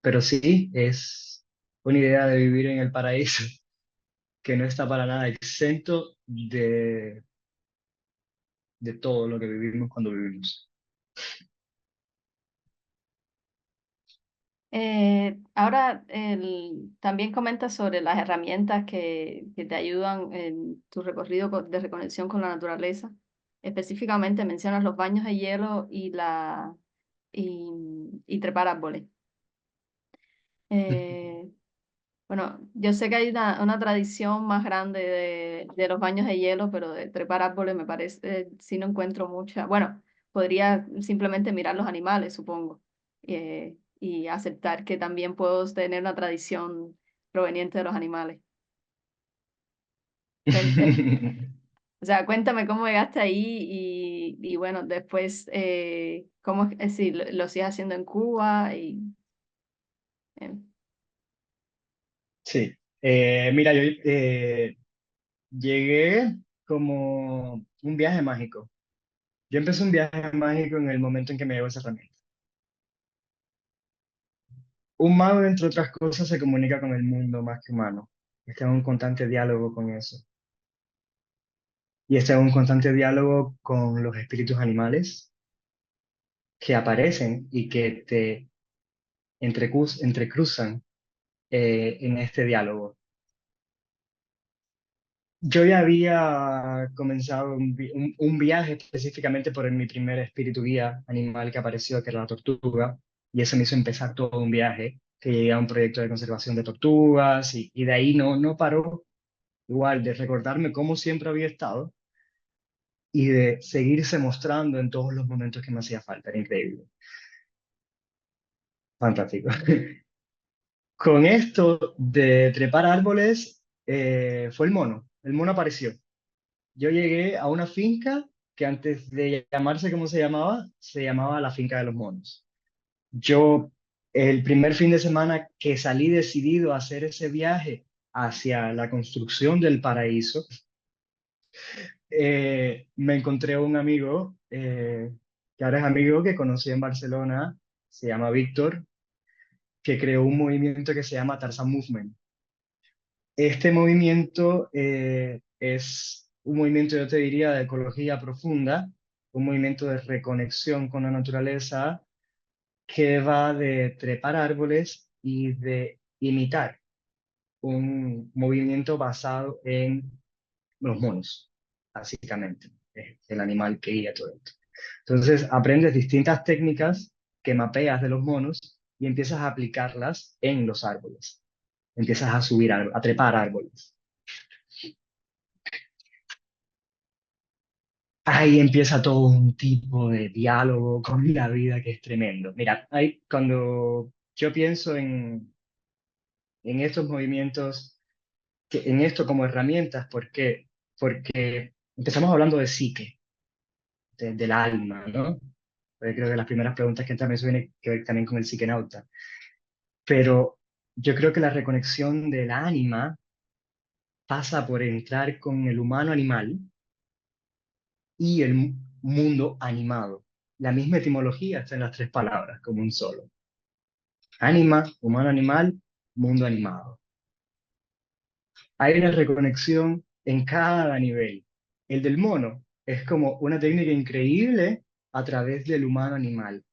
pero sí, es una idea de vivir en el paraíso que no está para nada exento de todo lo que vivimos cuando vivimos. Ahora, también comenta sobre las herramientas que te ayudan en tu recorrido de reconexión con la naturaleza. Específicamente mencionas los baños de hielo y trepar árboles. Eh, Bueno, yo sé que hay una tradición más grande de los baños de hielo, pero de trepar árboles me parece, sí no encuentro mucha. Bueno, podría simplemente mirar los animales, supongo, y aceptar que también puedo tener una tradición proveniente de los animales. Cuente, o sea, cuéntame cómo llegaste ahí y bueno, después, cómo es si lo sigues haciendo en Cuba eh, Sí, mira, yo llegué como un viaje mágico. Yo empecé un viaje mágico en el momento en que me llegó esa herramienta. Un mago, entre otras cosas, se comunica con el mundo más que humano. Está en un constante diálogo con eso. Y está en un constante diálogo con los espíritus animales que aparecen y que te entrecruzan en este diálogo. Yo ya había comenzado un viaje específicamente por mi primer espíritu guía animal que apareció, que era la tortuga, y eso me hizo empezar todo un viaje, que llegué a un proyecto de conservación de tortugas, y de ahí no paró, igual, de recordarme cómo siempre había estado y de seguirse mostrando en todos los momentos que me hacía falta. Era increíble, fantástico. Con esto de trepar árboles, fue el mono. El mono apareció. Yo llegué a una finca que antes de llamarse como se llamaba la finca de los monos. Yo, el primer fin de semana que salí decidido a hacer ese viaje hacia la construcción del paraíso, me encontré un amigo, que ahora es amigo que conocí en Barcelona, se llama Víctor, que creó un movimiento que se llama Tarzan Movement. Este movimiento es un movimiento, yo te diría, de ecología profunda, un movimiento de reconexión con la naturaleza que va de trepar árboles y de imitar un movimiento basado en los monos, básicamente, es el animal que guía todo esto. Entonces, aprendes distintas técnicas que mapeas de los monos y empiezas a aplicarlas en los árboles. Empiezas a subir, a trepar árboles. Ahí empieza todo un tipo de diálogo con la vida que es tremendo. Mira, cuando yo pienso en estos movimientos, en esto como herramientas, ¿por qué? Porque empezamos hablando de psique, del alma, ¿no? Porque creo que las primeras preguntas que también tienen que ver también con el psiquenauta. Pero yo creo que la reconexión del ánima pasa por entrar con el humano animal y el mundo animado. La misma etimología está en las tres palabras, como un solo. Ánima, humano animal, mundo animado. Hay una reconexión en cada nivel. El del mono es como una técnica increíble a través del humano animal.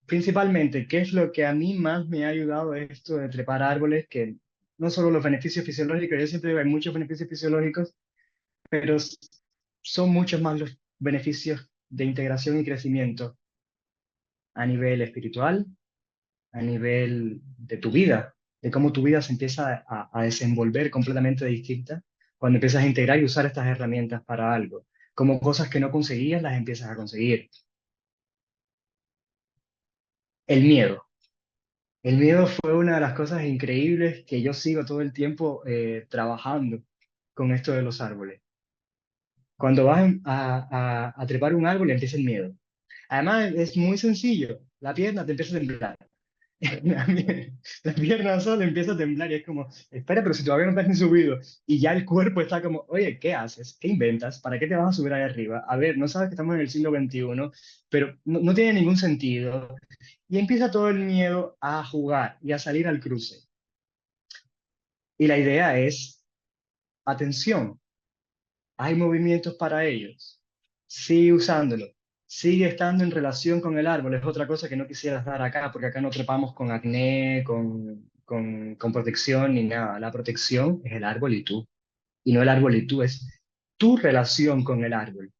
Principalmente, ¿qué es lo que a mí más me ha ayudado esto de trepar árboles? Que no solo los beneficios fisiológicos, yo siempre digo, hay muchos beneficios fisiológicos, pero son muchos más los beneficios de integración y crecimiento a nivel espiritual, a nivel de tu vida, de cómo tu vida se empieza a desenvolver completamente distinta cuando empiezas a integrar y usar estas herramientas para algo. Como cosas que no conseguías, las empiezas a conseguir. El miedo. El miedo fue una de las cosas increíbles que yo sigo todo el tiempo trabajando con esto de los árboles. Cuando vas a trepar un árbol, empieza el miedo. Además, es muy sencillo. La pierna te empieza a temblar. La, la pierna sola empieza a temblar y es como, espera, pero si todavía no te has ni subido. Y ya el cuerpo está como, oye, ¿qué haces? ¿Qué inventas? ¿Para qué te vas a subir ahí arriba? A ver, no sabes que estamos en el siglo XXI, pero no tiene ningún sentido. Y empieza todo el miedo a jugar y a salir al cruce. Y la idea es, atención, hay movimientos para ellos. Sigue usándolo. Sigue estando en relación con el árbol. Es otra cosa que no quisieras dar acá, porque acá no trepamos con acné, con protección ni nada. La protección es el árbol y tú. Y no el árbol y tú, es tu relación con el árbol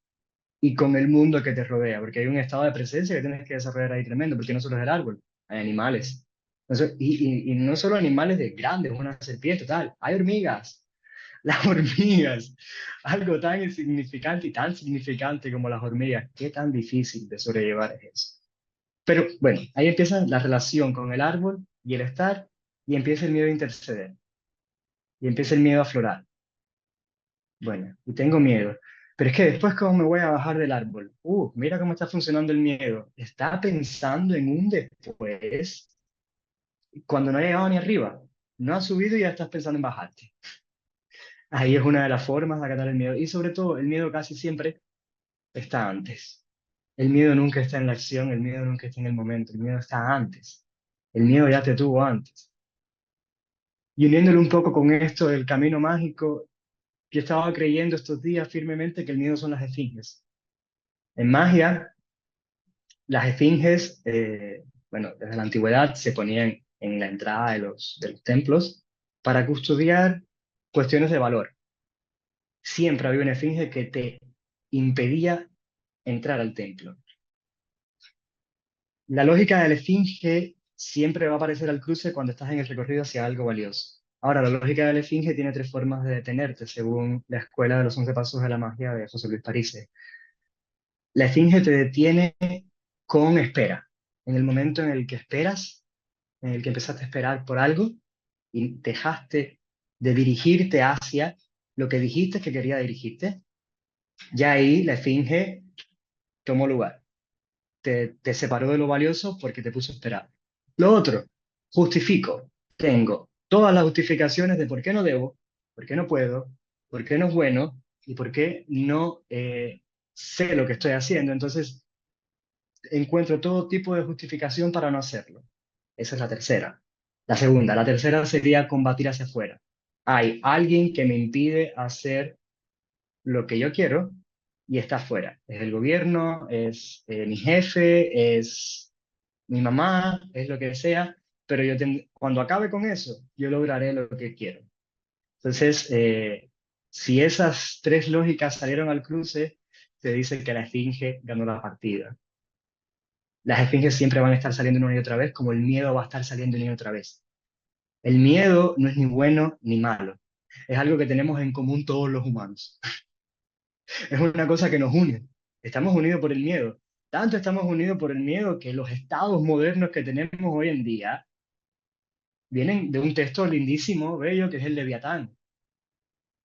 y con el mundo que te rodea, porque hay un estado de presencia que tienes que desarrollar ahí tremendo, porque no solo es el árbol, hay animales. Y no solo animales de grandes, una serpiente, tal, hay hormigas. Las hormigas, algo tan insignificante y tan significante como las hormigas, qué tan difícil de sobrellevar es eso. Pero bueno, ahí empieza la relación con el árbol y el estar, y empieza el miedo a interceder, y empieza el miedo a aflorar. Bueno, y tengo miedo. Pero es que después, ¿cómo me voy a bajar del árbol? Mira cómo está funcionando el miedo. Está pensando en un después cuando no ha llegado ni arriba. No has subido y ya estás pensando en bajarte. Ahí es una de las formas de acatar el miedo. Y sobre todo, el miedo casi siempre está antes. El miedo nunca está en la acción, el miedo nunca está en el momento, el miedo está antes. El miedo ya te tuvo antes. Y uniéndolo un poco con esto del camino mágico, yo estaba creyendo estos días firmemente que el miedo son las esfinges. En magia, las esfinges, bueno, desde la antigüedad se ponían en la entrada de los templos para custodiar cuestiones de valor. Siempre había una esfinge que te impedía entrar al templo. La lógica de la esfinge siempre va a aparecer al cruce cuando estás en el recorrido hacia algo valioso. Ahora, la lógica de la esfinge tiene tres formas de detenerte, según la Escuela de los 11 Pasos de la Magia de José Luis París. La esfinge te detiene con espera. En el momento en el que esperas, en el que empezaste a esperar por algo y dejaste de dirigirte hacia lo que dijiste que quería dirigirte, ya ahí la esfinge tomó lugar. Te separó de lo valioso porque te puso a esperar. Lo otro, justifico. Tengo todas las justificaciones de por qué no debo, por qué no puedo, por qué no es bueno y por qué no sé lo que estoy haciendo. Entonces, encuentro todo tipo de justificación para no hacerlo. Esa es la tercera. La segunda, la tercera sería combatir hacia afuera. Hay alguien que me impide hacer lo que yo quiero y está afuera. Es el gobierno, es mi jefe, es mi mamá, es lo que sea, pero cuando acabe con eso, yo lograré lo que quiero. Entonces, si esas tres lógicas salieron al cruce, te dice que la esfinge ganó la partida. Las esfinges siempre van a estar saliendo una y otra vez, como el miedo va a estar saliendo una y otra vez. El miedo no es ni bueno ni malo. Es algo que tenemos en común todos los humanos. Es una cosa que nos une. Estamos unidos por el miedo. Tanto estamos unidos por el miedo que los estados modernos que tenemos hoy en día vienen de un texto lindísimo, bello, que es el Leviatán.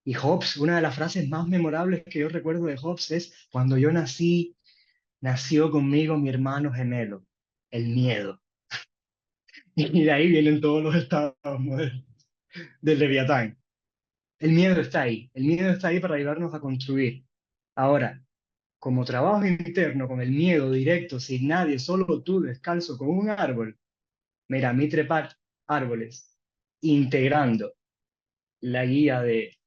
Y Hobbes, una de las frases más memorables que yo recuerdo de Hobbes es, cuando yo nací, nació conmigo mi hermano gemelo, el miedo. Y de ahí vienen todos los estados modernos del Leviatán. El miedo está ahí. El miedo está ahí para ayudarnos a construir. Ahora, como trabajo interno con el miedo directo, sin nadie, solo tú descalzo con un árbol, mira, a mí trepar árboles, integrando la guía de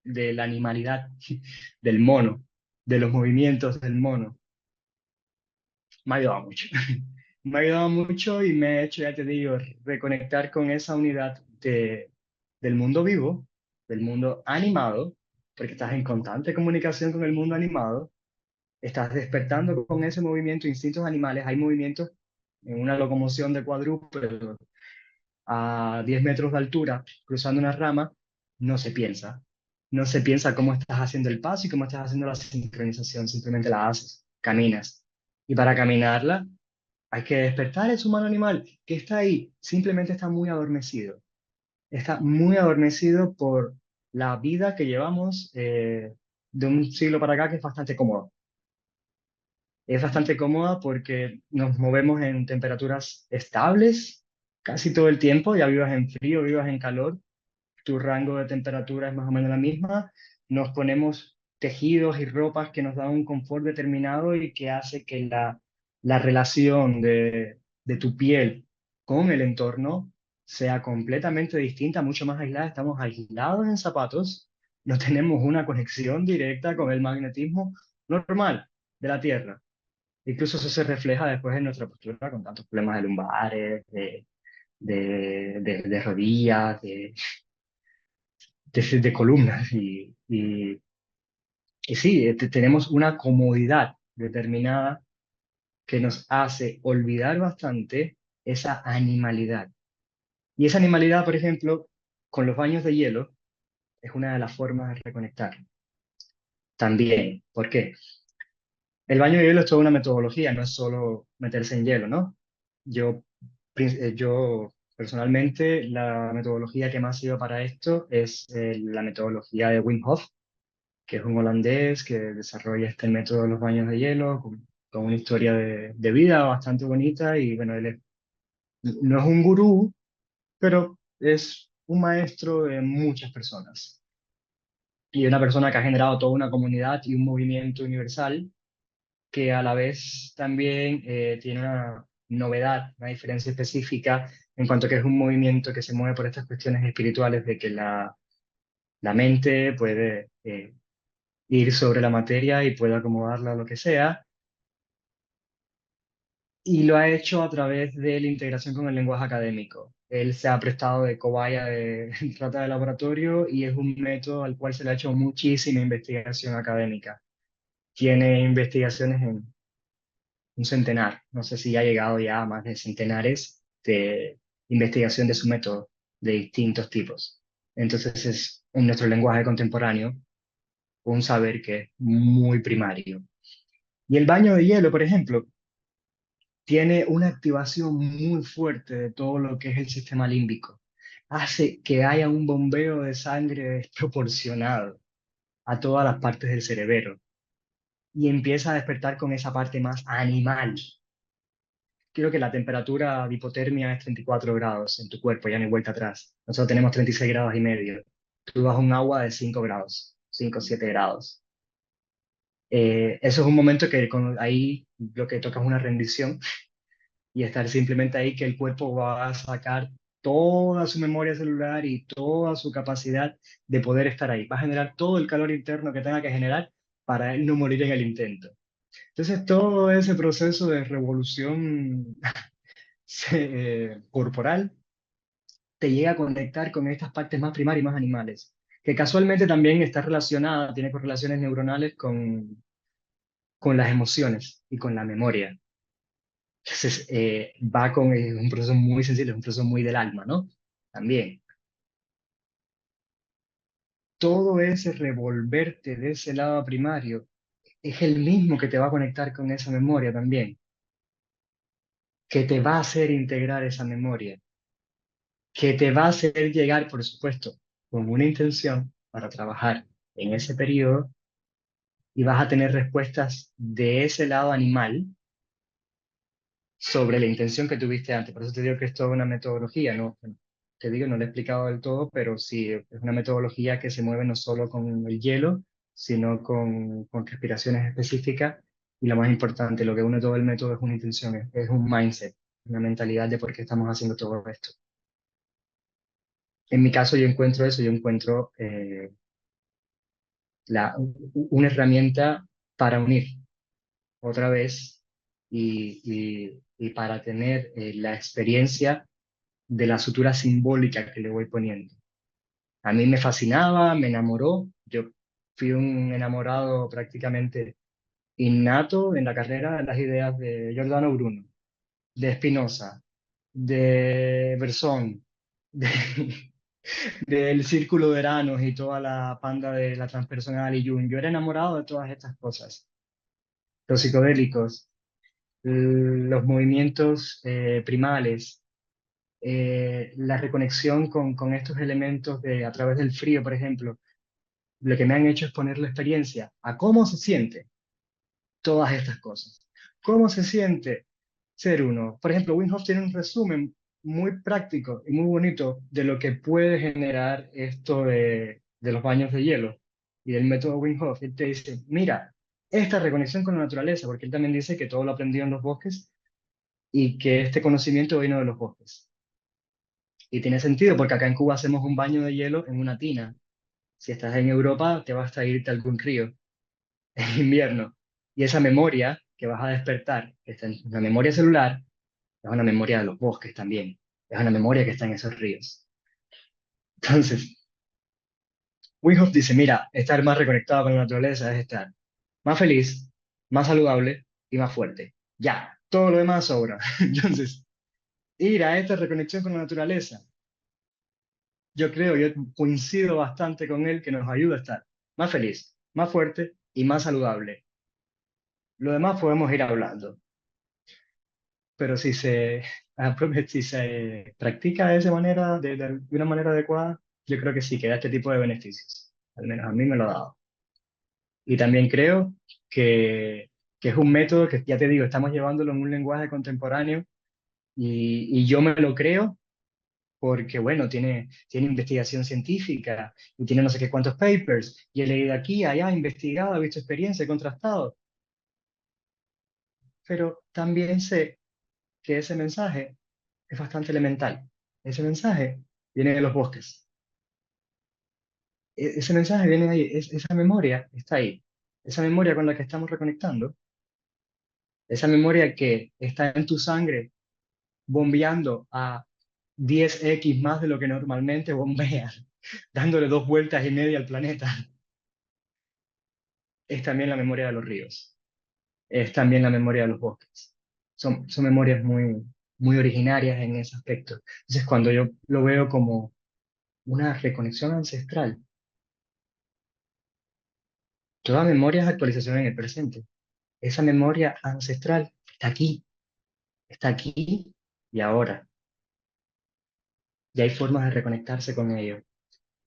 la animalidad del mono, de los movimientos del mono, me ha ayudado mucho. Me ha ayudado mucho y me ha hecho, ya te digo, reconectar con esa unidad del mundo vivo, del mundo animado, porque estás en constante comunicación con el mundo animado, estás despertando con ese movimiento, instintos animales, hay movimientos en una locomoción de cuadrúpedo a 10 metros de altura, cruzando una rama, no se piensa. No se piensa cómo estás haciendo el paso y cómo estás haciendo la sincronización, simplemente la haces, caminas. Y para caminarla hay que despertar ese humano animal que está ahí, simplemente está muy adormecido por la vida que llevamos de un siglo para acá que es bastante cómoda. Es bastante cómoda porque nos movemos en temperaturas estables casi todo el tiempo, ya vivas en frío, vivas en calor, tu rango de temperatura es más o menos la misma, nos ponemos tejidos y ropas que nos dan un confort determinado y que hace que la relación de tu piel con el entorno sea completamente distinta, mucho más aislada. Estamos aislados en zapatos, no tenemos una conexión directa con el magnetismo normal de la Tierra. Incluso eso se refleja después en nuestra postura con tantos problemas de lumbares, de rodillas, de columnas y sí, tenemos una comodidad determinada que nos hace olvidar bastante esa animalidad. Y esa animalidad, por ejemplo, con los baños de hielo, es una de las formas de reconectar. También, ¿por qué? El baño de hielo es toda una metodología, no es solo meterse en hielo, ¿no? Yo, yo personalmente, la metodología que más sirve para esto es la metodología de Wim Hof, que es un holandés que desarrolla este método de los baños de hielo, con una historia de vida bastante bonita y bueno, no es un gurú, pero es un maestro de muchas personas y una persona que ha generado toda una comunidad y un movimiento universal que a la vez también tiene una novedad, una diferencia específica en cuanto a que es un movimiento que se mueve por estas cuestiones espirituales de que la mente puede ir sobre la materia y puede acomodarla a lo que sea, y lo ha hecho a través de la integración con el lenguaje académico. Él se ha prestado de cobaya de trata de laboratorio y es un método al cual se le ha hecho muchísima investigación académica. Tiene investigaciones en un centenar, no sé si ha llegado ya a más de centenares de investigación de su método de distintos tipos. Entonces es en nuestro lenguaje contemporáneo un saber que es muy primario. Y el baño de hielo, por ejemplo, tiene una activación muy fuerte de todo lo que es el sistema límbico. Hace que haya un bombeo de sangre desproporcionado a todas las partes del cerebro y empieza a despertar con esa parte más animal. Creo que la temperatura de hipotermia es 34 grados en tu cuerpo, ya no hay vuelta atrás. Nosotros tenemos 36 grados y medio. Tú vas a un agua de 5 grados, 5 o 7 grados. Eso es un momento que ahí lo que toca es una rendición y estar simplemente ahí que el cuerpo va a sacar toda su memoria celular y toda su capacidad de poder estar ahí. Va a generar todo el calor interno que tenga que generar para él no morir en el intento. Entonces, todo ese proceso de revolución corporal te llega a conectar con estas partes más primarias y más animales, que casualmente también está relacionada, tiene correlaciones neuronales con las emociones y con la memoria. Entonces, es un proceso muy sensible, es un proceso muy del alma, ¿no? También. Todo ese revolverte de ese lado primario es el mismo que te va a conectar con esa memoria también, que te va a hacer integrar esa memoria, que te va a hacer llegar, por supuesto, con una intención para trabajar en ese periodo y vas a tener respuestas de ese lado animal sobre la intención que tuviste antes. Por eso te digo que es toda una metodología, ¿no? Te digo, no lo he explicado del todo, pero sí, es una metodología que se mueve no solo con el hielo, sino con respiraciones específicas. Y lo más importante, lo que une todo el método es una intención, es un mindset, una mentalidad de por qué estamos haciendo todo esto. En mi caso, yo encuentro eso, yo encuentro una herramienta para unir otra vez y para tener la experiencia de la sutura simbólica que le voy poniendo. A mí me fascinaba, me enamoró. Yo fui un enamorado prácticamente innato en la carrera de las ideas de Giordano Bruno, de Spinoza, de Bersón, de, del Círculo de Eranos y toda la panda de la transpersonal y Jung. Yo era enamorado de todas estas cosas. Los psicodélicos, los movimientos primales, la reconexión con estos elementos a través del frío, por ejemplo, lo que me han hecho es poner la experiencia a cómo se siente todas estas cosas. ¿Cómo se siente ser uno? Por ejemplo, Wim Hof tiene un resumen muy práctico y muy bonito de lo que puede generar esto de los baños de hielo y del método Wim Hof. Él te dice, mira, esta reconexión con la naturaleza, porque él también dice que todo lo aprendió en los bosques y que este conocimiento vino de los bosques. Y tiene sentido porque acá en Cuba hacemos un baño de hielo en una tina. Si estás en Europa, te vas a irte a algún río en invierno. Y esa memoria que vas a despertar, que está en una memoria celular, es una memoria de los bosques también. Es una memoria que está en esos ríos. Entonces, Wim Hof dice, mira, estar más reconectado con la naturaleza es estar más feliz, más saludable y más fuerte. Ya, todo lo demás sobra. Entonces, ir a esta reconexión con la naturaleza, yo coincido bastante con él que nos ayuda a estar más feliz, más fuerte y más saludable. Lo demás podemos ir hablando, pero si se practica de esa manera, de una manera adecuada, yo creo que sí, que da este tipo de beneficios. Al menos a mí me lo ha dado. Y también creo que, que es un método que, ya te digo, estamos llevándolo en un lenguaje contemporáneo y yo me lo creo porque, bueno, tiene investigación científica y tiene no sé qué cuántos papers, y he leído aquí, allá, investigado, he visto experiencia, he contrastado, pero también sé que ese mensaje es bastante elemental. Ese mensaje viene de los bosques. Ese mensaje viene de ahí, esa memoria está ahí. Esa memoria con la que estamos reconectando, esa memoria que está en tu sangre bombeando a 10x más de lo que normalmente bombea, dándole 2 vueltas y media al planeta. Es también la memoria de los ríos, es también la memoria de los bosques. Son memorias muy originarias en ese aspecto. Entonces, cuando yo lo veo como una reconexión ancestral, toda memoria es actualización en el presente. Esa memoria ancestral está aquí y ahora. Y hay formas de reconectarse con ello.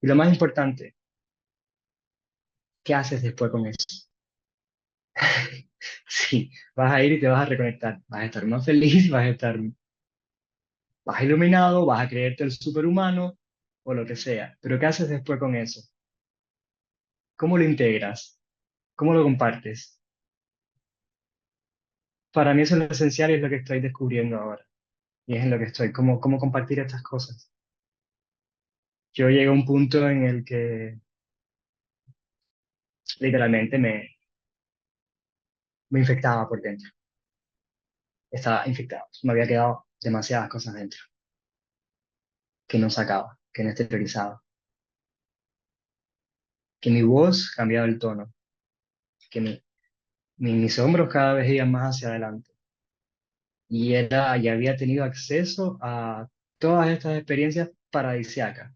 Y lo más importante, ¿qué haces después con eso? Sí, vas a ir y te vas a reconectar. Vas a estar más feliz, vas iluminado, vas a creerte el superhumano o lo que sea. Pero ¿qué haces después con eso? ¿Cómo lo integras? ¿Cómo lo compartes? Para mí eso es lo esencial y es lo que estoy descubriendo ahora. Y es en lo que estoy, cómo compartir estas cosas. Yo llegué a un punto en el que literalmente me infectaba por dentro. Estaba infectado. Me había quedado demasiadas cosas dentro que no sacaba, que no exteriorizaba. Que mi voz cambiaba el tono, que mis hombros cada vez iban más hacia adelante, y había tenido acceso a todas estas experiencias paradisíacas.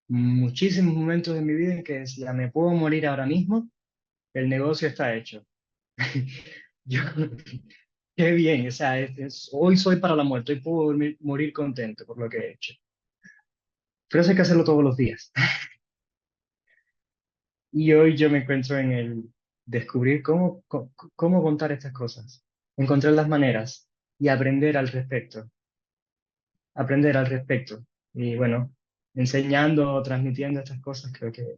Muchísimos momentos de mi vida en que decía, me puedo morir ahora mismo, el negocio está hecho. Yo, qué bien, o sea, hoy soy para la muerte, hoy puedo morir contento por lo que he hecho. Pero eso hay que hacerlo todos los días. Y hoy yo me encuentro en el descubrir cómo contar estas cosas, encontrar las maneras y aprender al respecto. Y bueno, enseñando, transmitiendo estas cosas, creo que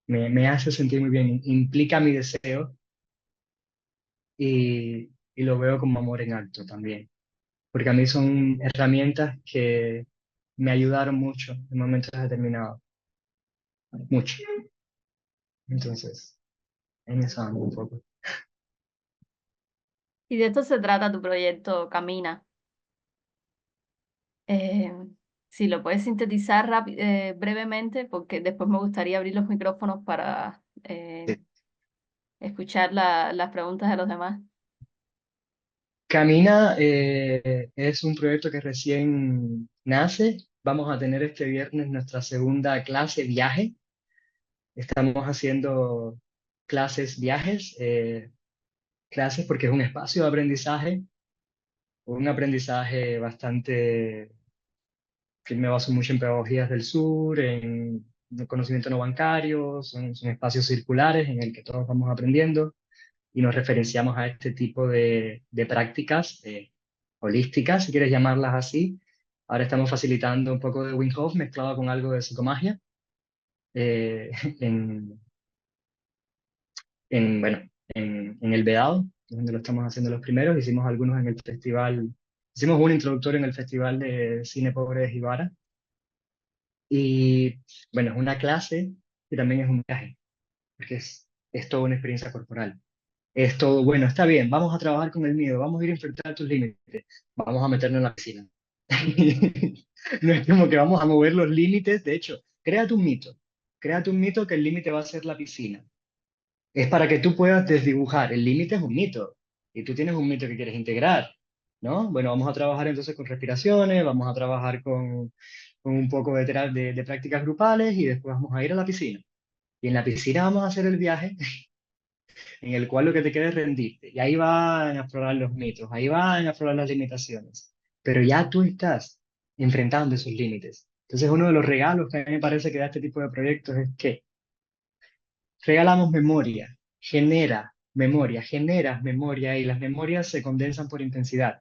me hace sentir muy bien, implica mi deseo y lo veo como amor en alto también, porque a mí son herramientas que me ayudaron mucho en momentos determinados, mucho. Entonces, en eso ando un poco. Y de esto se trata tu proyecto Camina. Eh, si lo puedes sintetizar brevemente, porque después me gustaría abrir los micrófonos para escuchar las preguntas de los demás. Camina es un proyecto que recién nace. Vamos a tener este viernes nuestra segunda clase viaje. Estamos haciendo viajes, clases porque es un espacio de aprendizaje, un aprendizaje bastante que me baso mucho en pedagogías del sur, en conocimiento no bancario, son espacios circulares en el que todos vamos aprendiendo y nos referenciamos a este tipo de prácticas holísticas, si quieres llamarlas así. Ahora estamos facilitando un poco de Wim Hof mezclado con algo de psicomagia eh, en, bueno, en el Vedado, donde lo estamos haciendo los primeros. Hicimos algunos en el festival, hicimos un introductorio en el Festival de Cine Pobre de Jibara. Y bueno, es una clase y también es un viaje, porque es toda una experiencia corporal. Es todo, bueno, está bien, vamos a trabajar con el miedo, vamos a ir a enfrentar tus límites, vamos a meternos en la piscina. No es como que vamos a mover los límites, de hecho, créate un mito que el límite va a ser la piscina. Es para que tú puedas desdibujar, el límite es un mito, y tú tienes un mito que quieres integrar, ¿no? Bueno, vamos a trabajar entonces con respiraciones, vamos a trabajar con un poco de prácticas grupales y después vamos a ir a la piscina. Y en la piscina vamos a hacer el viaje en el cual lo que te queda es rendirte. Y ahí van a explorar los mitos, ahí van a explorar las limitaciones. Pero ya tú estás enfrentando esos límites. Entonces, uno de los regalos que a mí me parece que da este tipo de proyectos es que regalamos memoria, generas memoria y las memorias se condensan por intensidad.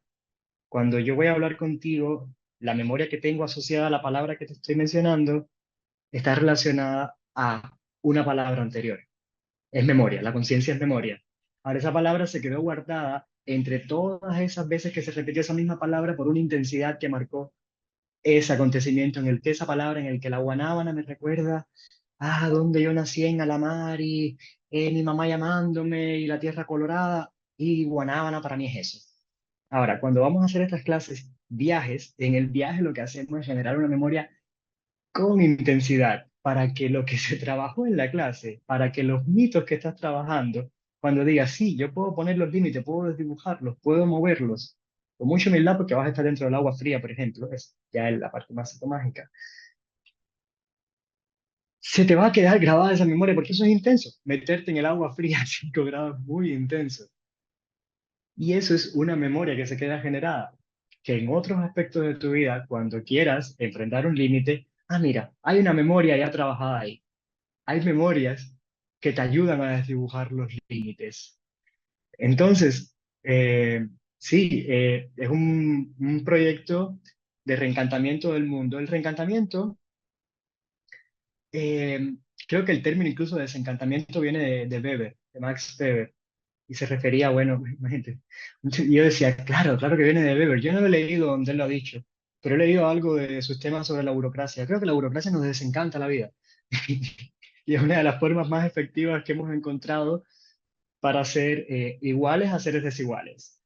Cuando yo voy a hablar contigo, la memoria que tengo asociada a la palabra que te estoy mencionando está relacionada a una palabra anterior. Es memoria, la conciencia es memoria. Ahora esa palabra se quedó guardada entre todas esas veces que se repitió esa misma palabra por una intensidad que marcó ese acontecimiento en el que esa palabra, en el que la guanábana me recuerda, donde yo nací en Alamar y mi mamá llamándome y la tierra colorada y guanábana para mí es eso. Ahora, cuando vamos a hacer estas clases, viajes, en el viaje lo que hacemos es generar una memoria con intensidad para que lo que se trabajó en la clase, para que los mitos que estás trabajando, cuando digas, sí, yo puedo poner los límites, puedo desdibujarlos, puedo moverlos, con mucha humildad porque vas a estar dentro del agua fría, por ejemplo, es ya es la parte más psicomágica, se te va a quedar grabada esa memoria porque eso es intenso, meterte en el agua fría a 5 grados es muy intenso. Y eso es una memoria que se queda generada, que en otros aspectos de tu vida, cuando quieras enfrentar un límite, mira, hay una memoria ya trabajada ahí. Hay memorias que te ayudan a desdibujar los límites. Entonces, sí, es un proyecto de reencantamiento del mundo. El reencantamiento, eh, creo que el término incluso de desencantamiento viene de Weber, de Max Weber, y se refería, bueno, imagínate, y yo decía, claro, claro que viene de Weber. Yo no lo he leído donde él lo ha dicho, pero he leído algo de sus temas sobre la burocracia. Creo que la burocracia nos desencanta la vida. Y es una de las formas más efectivas que hemos encontrado para ser iguales a seres desiguales.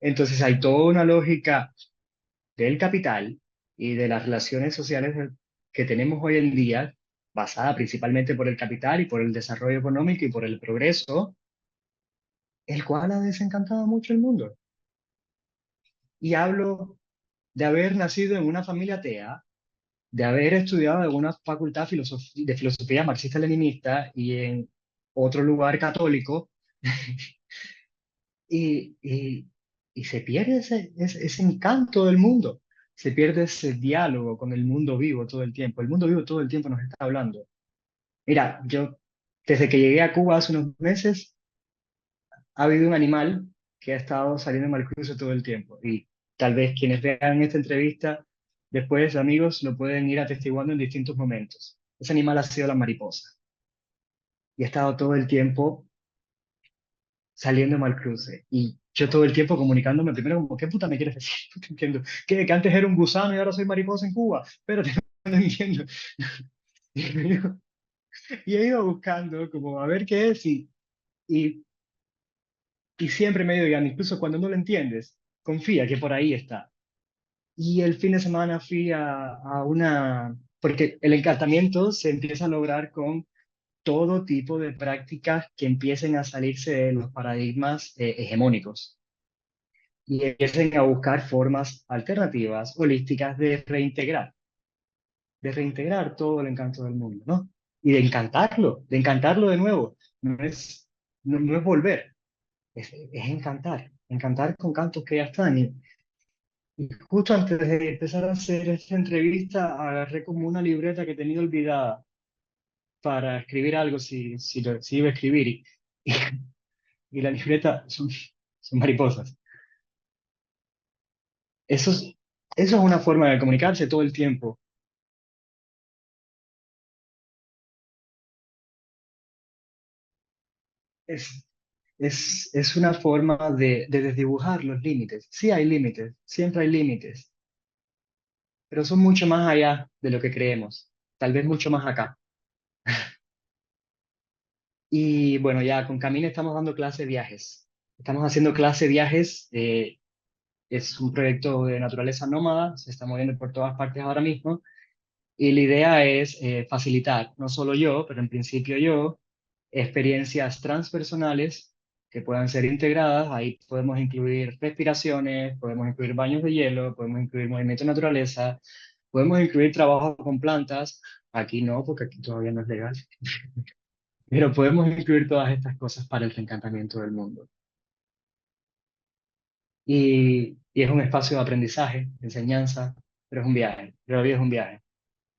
Entonces hay toda una lógica del capital y de las relaciones sociales que tenemos hoy en día, basada principalmente por el capital y por el desarrollo económico y por el progreso, el cual ha desencantado mucho el mundo. Y hablo de haber nacido en una familia atea, de haber estudiado en una facultad de filosofía marxista-leninista y en otro lugar católico, y, y, y se pierde ese encanto del mundo, se pierde ese diálogo con el mundo vivo todo el tiempo. El mundo vivo todo el tiempo nos está hablando. Mira, yo desde que llegué a Cuba hace unos meses, ha habido un animal que ha estado saliendo mal cruce todo el tiempo. Y tal vez quienes vean esta entrevista después, amigos, lo pueden ir atestiguando en distintos momentos. Ese animal ha sido la mariposa. Y ha estado todo el tiempo saliendo mal cruce. Y yo todo el tiempo comunicándome primero como, ¿qué puta me quieres decir? No te entiendo. Que antes era un gusano y ahora soy mariposa en Cuba. Pero no entiendo. Y he ido buscando como a ver qué es y, y siempre me he ido guiando, incluso cuando no lo entiendes, confía que por ahí está. Y el fin de semana fui a una, porque el encantamiento se empieza a lograr con todo tipo de prácticas que empiecen a salirse de los paradigmas hegemónicos y empiecen a buscar formas alternativas, holísticas de reintegrar todo el encanto del mundo, ¿no? Y de encantarlo de nuevo. No es volver, es encantar, encantar con cantos que ya están. Y justo antes de empezar a hacer esta entrevista, agarré como una libreta que tenía olvidada para escribir algo si iba a escribir. Y, y la libreta son mariposas. Eso es una forma de comunicarse todo el tiempo. Es, es una forma de desdibujar los límites. Sí hay límites, siempre hay límites, pero son mucho más allá de lo que creemos. Tal vez mucho más acá. Y bueno, ya con Camila estamos dando clase de viajes. Estamos haciendo clase de viajes. Es un proyecto de naturaleza nómada, se está moviendo por todas partes ahora mismo. Y la idea es facilitar, no solo yo, pero en principio yo, experiencias transpersonales que puedan ser integradas. Ahí podemos incluir respiraciones, podemos incluir baños de hielo, podemos incluir movimiento de naturaleza, podemos incluir trabajo con plantas. Aquí no, porque aquí todavía no es legal. Pero podemos incluir todas estas cosas para el reencantamiento del mundo. Y es un espacio de aprendizaje, de enseñanza, pero es un viaje, pero la vida es un viaje.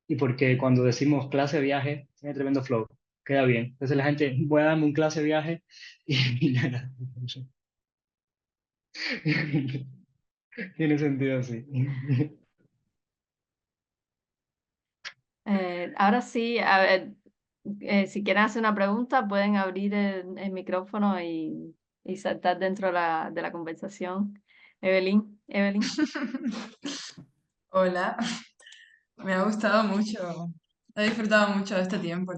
Y porque cuando decimos clase de viaje, tiene tremendo flow, queda bien. Entonces la gente, voy a darme un clase de viaje y nada. Tiene sentido así. Ahora sí, a ver, si quieren hacer una pregunta, pueden abrir el micrófono y saltar dentro de la conversación. Evelyn. Hola, me ha gustado mucho, he disfrutado mucho de este tiempo,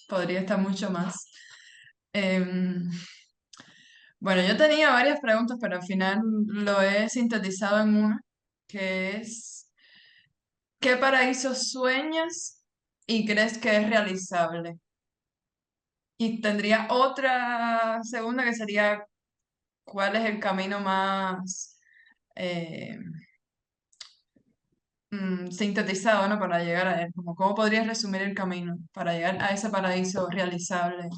podría estar mucho más. Em, bueno, yo tenía varias preguntas, pero al final lo he sintetizado en una, que es, ¿qué paraíso sueñas y crees que es realizable? Y tendría otra segunda que sería, ¿cuál es el camino más eh, sintetizado, ¿no? Para llegar a él? Como, ¿cómo podrías resumir el camino para llegar a ese paraíso realizable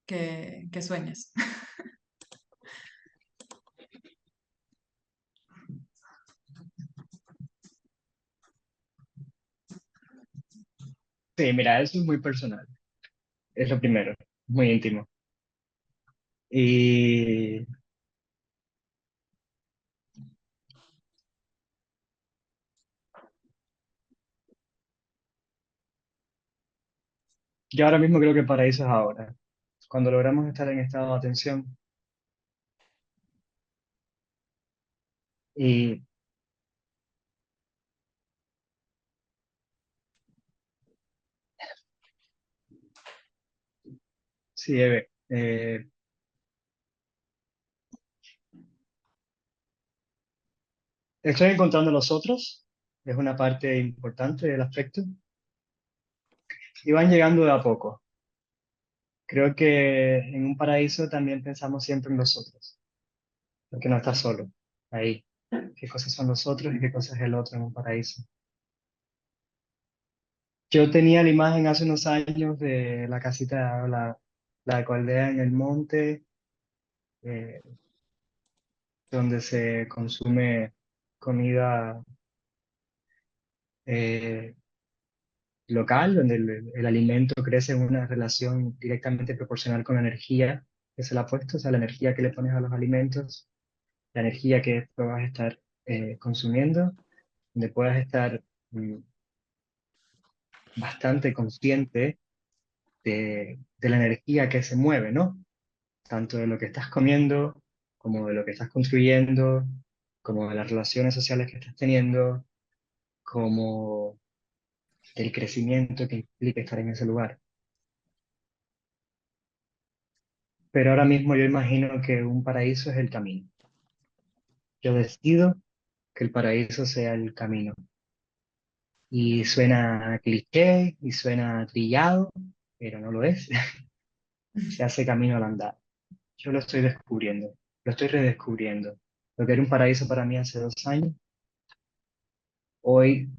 que sueñas? Sí, mira, eso es muy personal, es lo primero, muy íntimo. Y yo ahora mismo creo que el paraíso es ahora, cuando logramos estar en estado de atención. Y sí, Eve, estoy encontrando los otros, es una parte importante del aspecto, y van llegando de a poco. Creo que en un paraíso también pensamos siempre en nosotros, porque no estás solo ahí. qué cosas son los otros y qué cosas es el otro en un paraíso. Yo tenía la imagen hace unos años de la casita, la aldea en el monte, eh, donde se consume comida eh, local, donde el alimento crece en una relación directamente proporcional con la energía que se le ha puesto, o sea, la energía que le pones a los alimentos, la energía que después vas a estar consumiendo, donde puedas estar bastante consciente de la energía que se mueve, ¿no? Tanto de lo que estás comiendo, como de lo que estás construyendo, como de las relaciones sociales que estás teniendo, como del crecimiento que implica estar en ese lugar. Pero ahora mismo yo imagino que un paraíso es el camino. Yo decido que el paraíso sea el camino. Y suena cliché y suena trillado, pero no lo es. Se hace camino al andar. Yo lo estoy descubriendo, lo estoy redescubriendo. Lo que era un paraíso para mí hace 2 años, hoy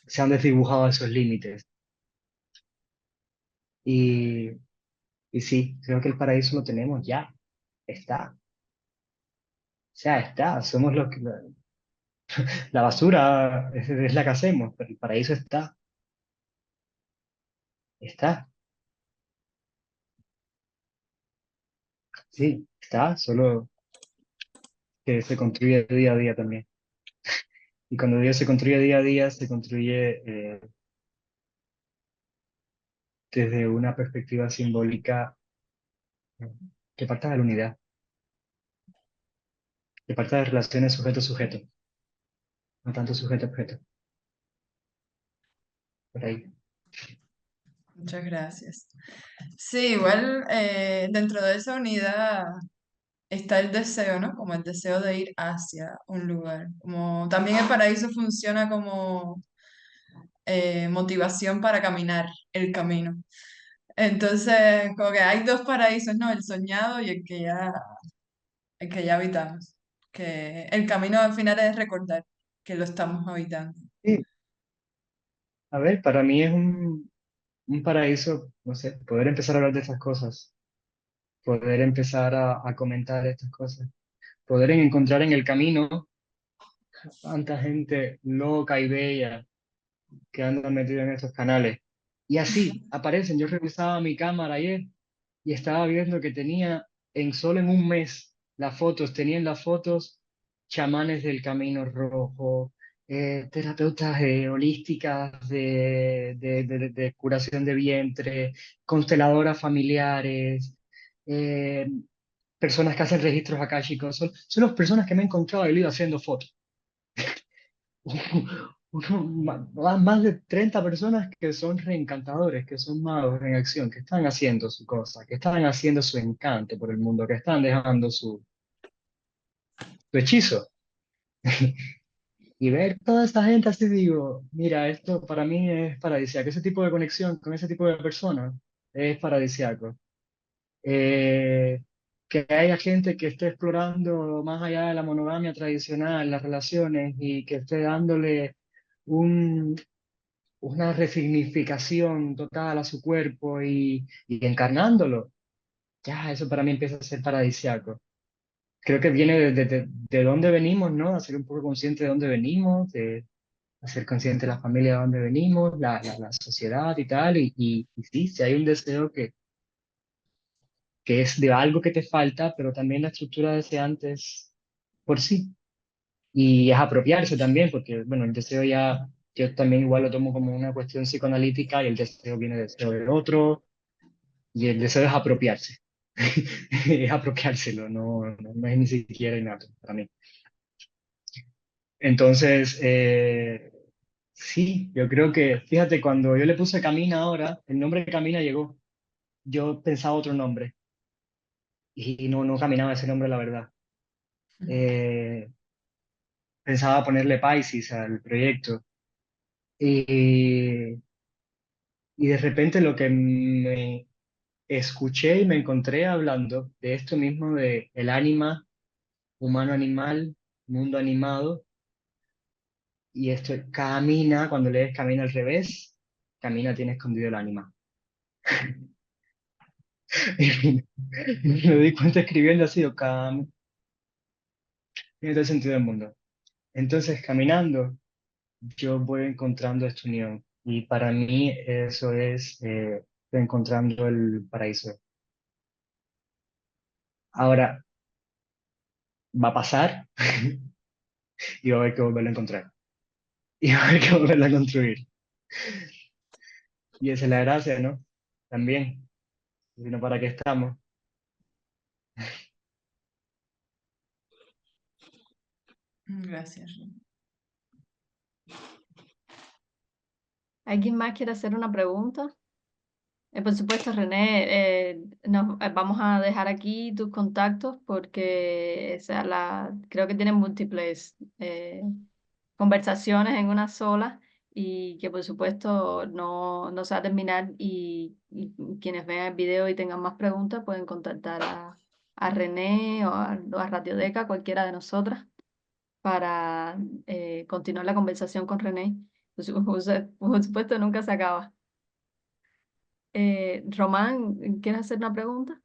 se han desdibujado esos límites. Y, y sí, creo que el paraíso lo tenemos ya, está. O sea, está, somos los que, la basura es la que hacemos, pero el paraíso está, está, sí, está, solo que se construye día a día también. Y cuando Dios se construye día a día, se construye desde una perspectiva simbólica eh, que parta de la unidad, que parta de relaciones sujeto-sujeto, no tanto sujeto-objeto, por ahí. Muchas gracias. Sí, igual dentro de esa unidad está el deseo, ¿no? Como el deseo de ir hacia un lugar. Como también el paraíso funciona como motivación para caminar el camino. Entonces, como que hay dos paraísos, ¿no? El soñado y el que ya habitamos. Que el camino al final es recordar que lo estamos habitando. Sí, a ver, para mí es un paraíso, no sé, poder empezar a hablar de estas cosas, poder empezar a comentar estas cosas, poder encontrar en el camino tanta gente loca y bella que anda metida en estos canales. Y así aparecen. Yo revisaba mi cámara ayer y estaba viendo que tenía solo en un mes las fotos, tenía en las fotos chamanes del Camino Rojo, terapeutas holísticas de curación de vientre, consteladoras familiares, eh, personas que hacen registros akáshicos. Son las personas que me he encontrado y he ido haciendo fotos. Más de 30 personas que son reencantadores, que son magos en acción, que están haciendo su cosa, que están haciendo su encanto por el mundo, que están dejando su hechizo. Y ver toda esta gente así, digo, mira, esto para mí es paradisíaco. Ese tipo de conexión con ese tipo de personas es paradisíaco. Eh, que haya gente que esté explorando más allá de la monogamia tradicional, las relaciones, y que esté dándole un, una resignificación total a su cuerpo y encarnándolo, ya eso para mí empieza a ser paradisiaco. Creo que viene de dónde venimos, ¿no? A ser un poco consciente de dónde venimos, de a ser consciente de la familia de dónde venimos, la sociedad y tal, y sí, si hay un deseo que es de algo que te falta, pero también la estructura de ese antes por sí. Y es apropiarse también, porque, bueno, el deseo ya, yo también igual lo tomo como una cuestión psicoanalítica y el deseo viene del deseo del otro, y el deseo es apropiarse. Es apropiárselo, no es ni siquiera innato para mí. Entonces, sí, yo creo que, fíjate, cuando yo le puse Camina ahora, el nombre Camina llegó. Yo pensaba otro nombre y no caminaba ese nombre, la verdad. Eh, Pensaba ponerle Pisces al proyecto. Y, y de repente lo que me escuché y me encontré hablando de esto mismo, de el ánima humano-animal, mundo animado, y esto camina, cuando lees camina al revés, camina tiene escondido el ánima. Y me di cuenta escribiendo así, tiene todo el sentido del mundo. Entonces, caminando, yo voy encontrando esta unión. Y para mí eso es estoy encontrando el paraíso. Ahora va a pasar y va a haber que volverlo a encontrar. Y va a haber que volverlo a construir. Y esa es la gracia, ¿no? También. Si no, ¿para qué estamos? Gracias. ¿Alguien más quiere hacer una pregunta? Por supuesto, René, vamos a dejar aquí tus contactos porque o sea, creo que tienen múltiples conversaciones en una sola y que por supuesto no se va a terminar y quienes vean el video y tengan más preguntas pueden contactar a René o a Radiodeca, cualquiera de nosotras, para continuar la conversación con René. Por supuesto, nunca se acaba. Román, ¿quieres hacer una pregunta?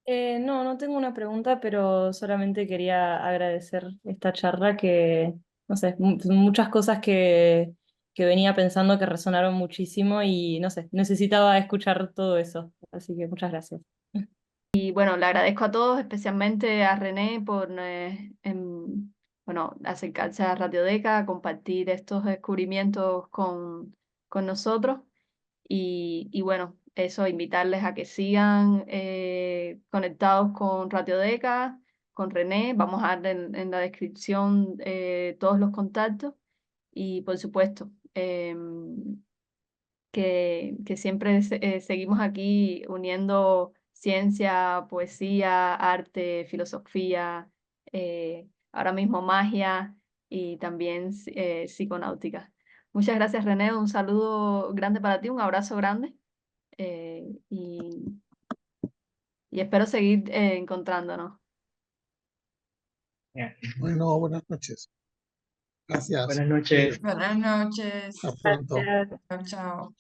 No, no tengo una pregunta, pero solamente quería agradecer esta charla que, no sé, muchas cosas que venía pensando que resonaron muchísimo y, no sé, necesitaba escuchar todo eso. Así que muchas gracias. Y bueno, le agradezco a todos, especialmente a René por bueno, acercarse a Radiodeca, compartir estos descubrimientos con nosotros. Y bueno, eso, invitarles a que sigan conectados con Radiodeca, con René. Vamos a dar en la descripción todos los contactos. Y por supuesto, que siempre seguimos aquí uniendo ciencia, poesía, arte, filosofía, ahora mismo magia y también psiconáutica. Muchas gracias, René. Un saludo grande para ti, un abrazo grande eh, y, y espero seguir encontrándonos. Ya. Bueno, buenas noches. Gracias. Buenas noches. Buenas noches. Hasta pronto. Gracias. Chao, chao.